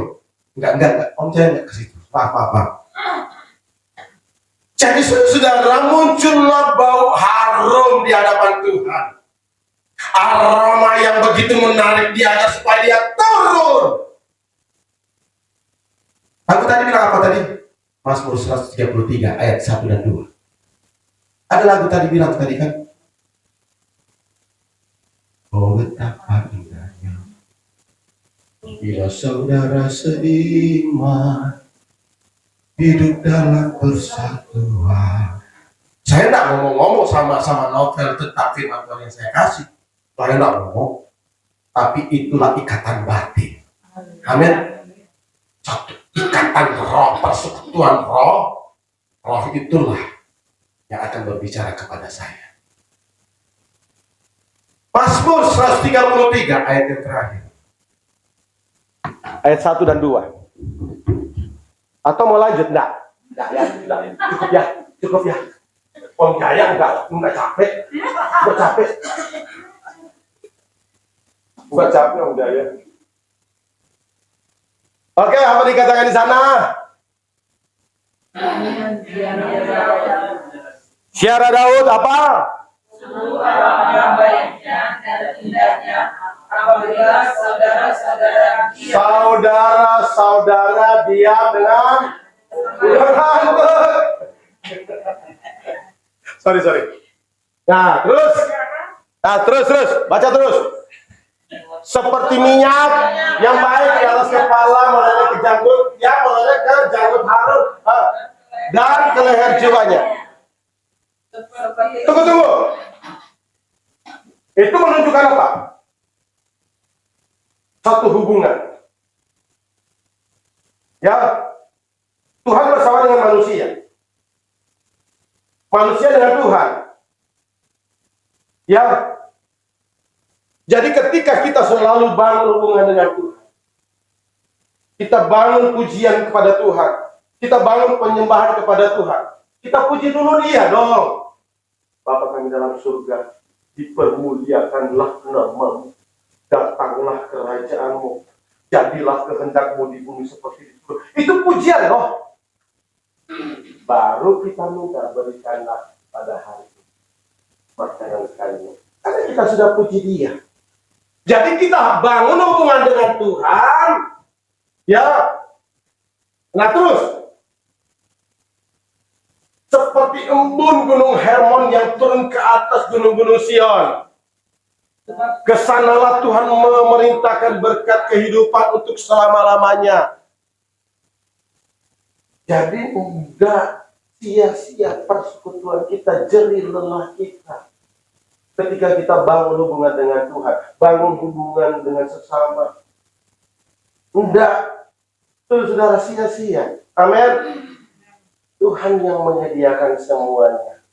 Enggak. Om saya enggak ke situ. Apa. Jadi saudara, muncullah bau harum di hadapan Tuhan. Aroma yang begitu menarik dia supaya dia turun. Aku tadi bilang apa tadi? Mazmur 133 ayat 1 dan 2. Ada lagu tadi bilang tadi kan? Oh betapa indahnya bila saudara seiman hidup dalam persatuan. Saya tidak ngomong sama novel tentang firman Tuhan yang saya kasih. Saya tidak ngomong. Tapi itulah ikatan batin. Amin. Satu ikatan roh, persekutuan roh. Roh itulah yang akan berbicara kepada saya. Mazmur 133 ayat yang terakhir. Ayat 1 dan 2. Atau mau lanjut? Enggak. Cukup ya. Om Jaya enggak capek. Enggak capek Om Jaya. Oke, apa dikatakan di sana? Syara Daud apa? Yang baiknya dan indahnya apabila saudara-saudara diam dengan sorry. Nah, terus. Baca terus. Seperti minyak yang baik di atas kepala mengalir ke janggut, yang mengalir ke janggut Harun dan ke leher jiwanya. Tunggu. Itu menunjukkan apa? Satu hubungan. Ya, Tuhan bersama dengan manusia. Manusia dengan Tuhan. Ya. Jadi ketika kita selalu bangun hubungan dengan Tuhan, kita bangun pujian kepada Tuhan, kita bangun penyembahan kepada Tuhan, kita puji dulu Dia dong. Bapa kami dalam surga, dipermuliakanlah namamu, datanglah kerajaanmu, jadilah kehendak-mu di bumi seperti di surga. Itu pujian loh. Baru kita minta berikanlah pada hari ini makanan sekalinya. Karena kita sudah puji Dia. Jadi kita bangun hubungan dengan Tuhan. Ya. Nah terus. Seperti embun gunung Hermon yang turun ke atas gunung-gunung Sion. Kesanalah Tuhan memerintahkan berkat kehidupan untuk selama-lamanya. Jadi enggak sia-sia persekutuan kita, jerih lelah kita. Ketika kita bangun hubungan dengan Tuhan, bangun hubungan dengan sesama. Enggak, itu saudara sia-sia. Amin. Tuhan yang menyediakan semuanya.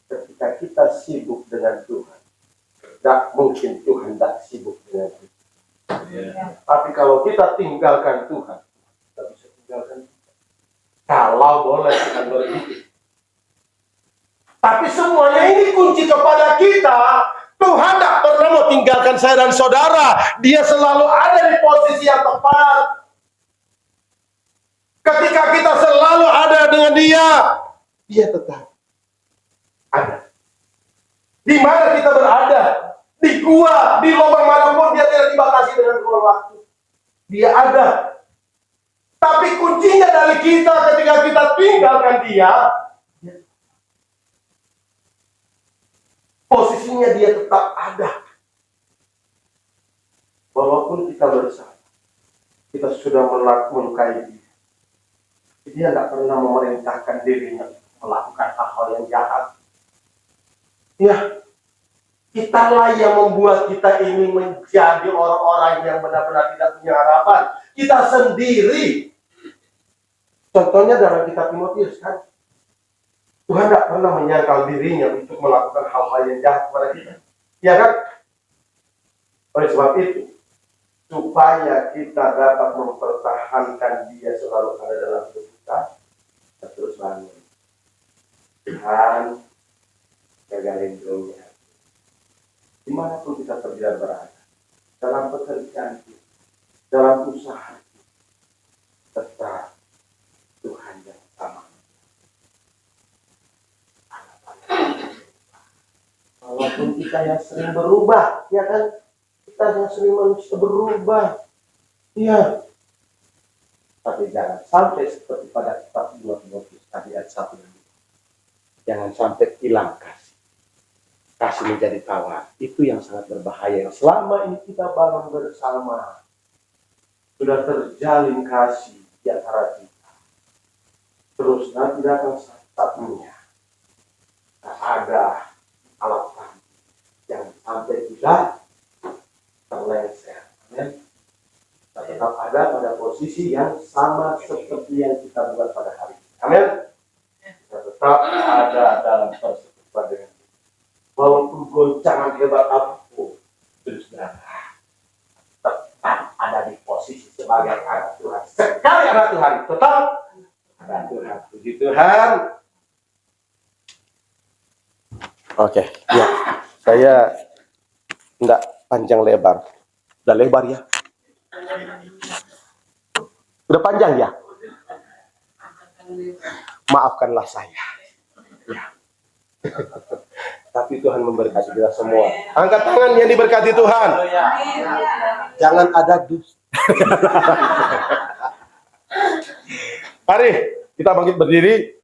Ketika kita sibuk dengan Tuhan, tidak mungkin Tuhan tidak sibuk dengan kita. Tapi kalau kita tinggalkan Tuhan, kita bisa tinggalkan kita. Kalau boleh kita berpikir. Tapi semuanya ini kunci kepada kita. Tuhan tidak pernah mau tinggalkan saya dan saudara. Dia selalu ada di posisi yang tepat. Ketika kita selalu ada dengan Dia, Dia tetap ada. Di mana kita berada? Di gua, di lubang manapun, Dia tidak dibatasi dengan ruang waktu. Dia ada. Tapi kuncinya dari kita ketika kita tinggalkan Dia, posisinya Dia tetap ada. Walaupun kita bersama, kita sudah melukai Dia. Dia tidak pernah memerintahkan dirinya melakukan hal-hal yang jahat. Ya, kitalah yang membuat kita ini menjadi orang-orang yang benar-benar tidak punya harapan. Kita sendiri. Contohnya dalam kitab Timotius kan. Tuhan tidak pernah menyangkal dirinya untuk melakukan hal-hal yang jahat kepada kita. Ya kan? Oleh sebab itu, supaya kita dapat mempertahankan Dia selalu ada dalam hidup kita, Kita terus bangun. Tuhan, jaga lindungi. Dimanapun kita pergi dan berada, dalam pekerjaan kita, dalam usaha kita, tetap Tuhan yang sama. Walaupun kita yang sering berubah, ya kan? Kita yang sering manusia berubah, iya. Tapi jangan sampai seperti pada kitab 2 Timotius ayat 1 dan 2. Jangan sampai hilang kasih menjadi tawar. Itu yang sangat berbahaya. Selama ini kita bangun bersama, sudah terjalin kasih di antara kita. Terus nanti datang satunya, ada alat kami yang sampai tidak terlengser. Kita tetap ada pada posisi yang sama seperti yang kita buat pada hari ini. Amin. Kita tetap ada dalam persekutuan dengan Tuhan. Walaupun goncangan hebat apapun, terus tetap ada di posisi sebagai anak Tuhan. Sekali anak Tuhan, tetap ada Tuhan. Puji Tuhan. Oke, ya. Saya enggak panjang lebar. Udah lebar ya? Udah panjang ya? Maafkanlah saya. Ya. Tapi Tuhan memberkati kita semua. Angkat tangan yang diberkati Tuhan. Jangan ada dusta. Mari kita bangkit berdiri.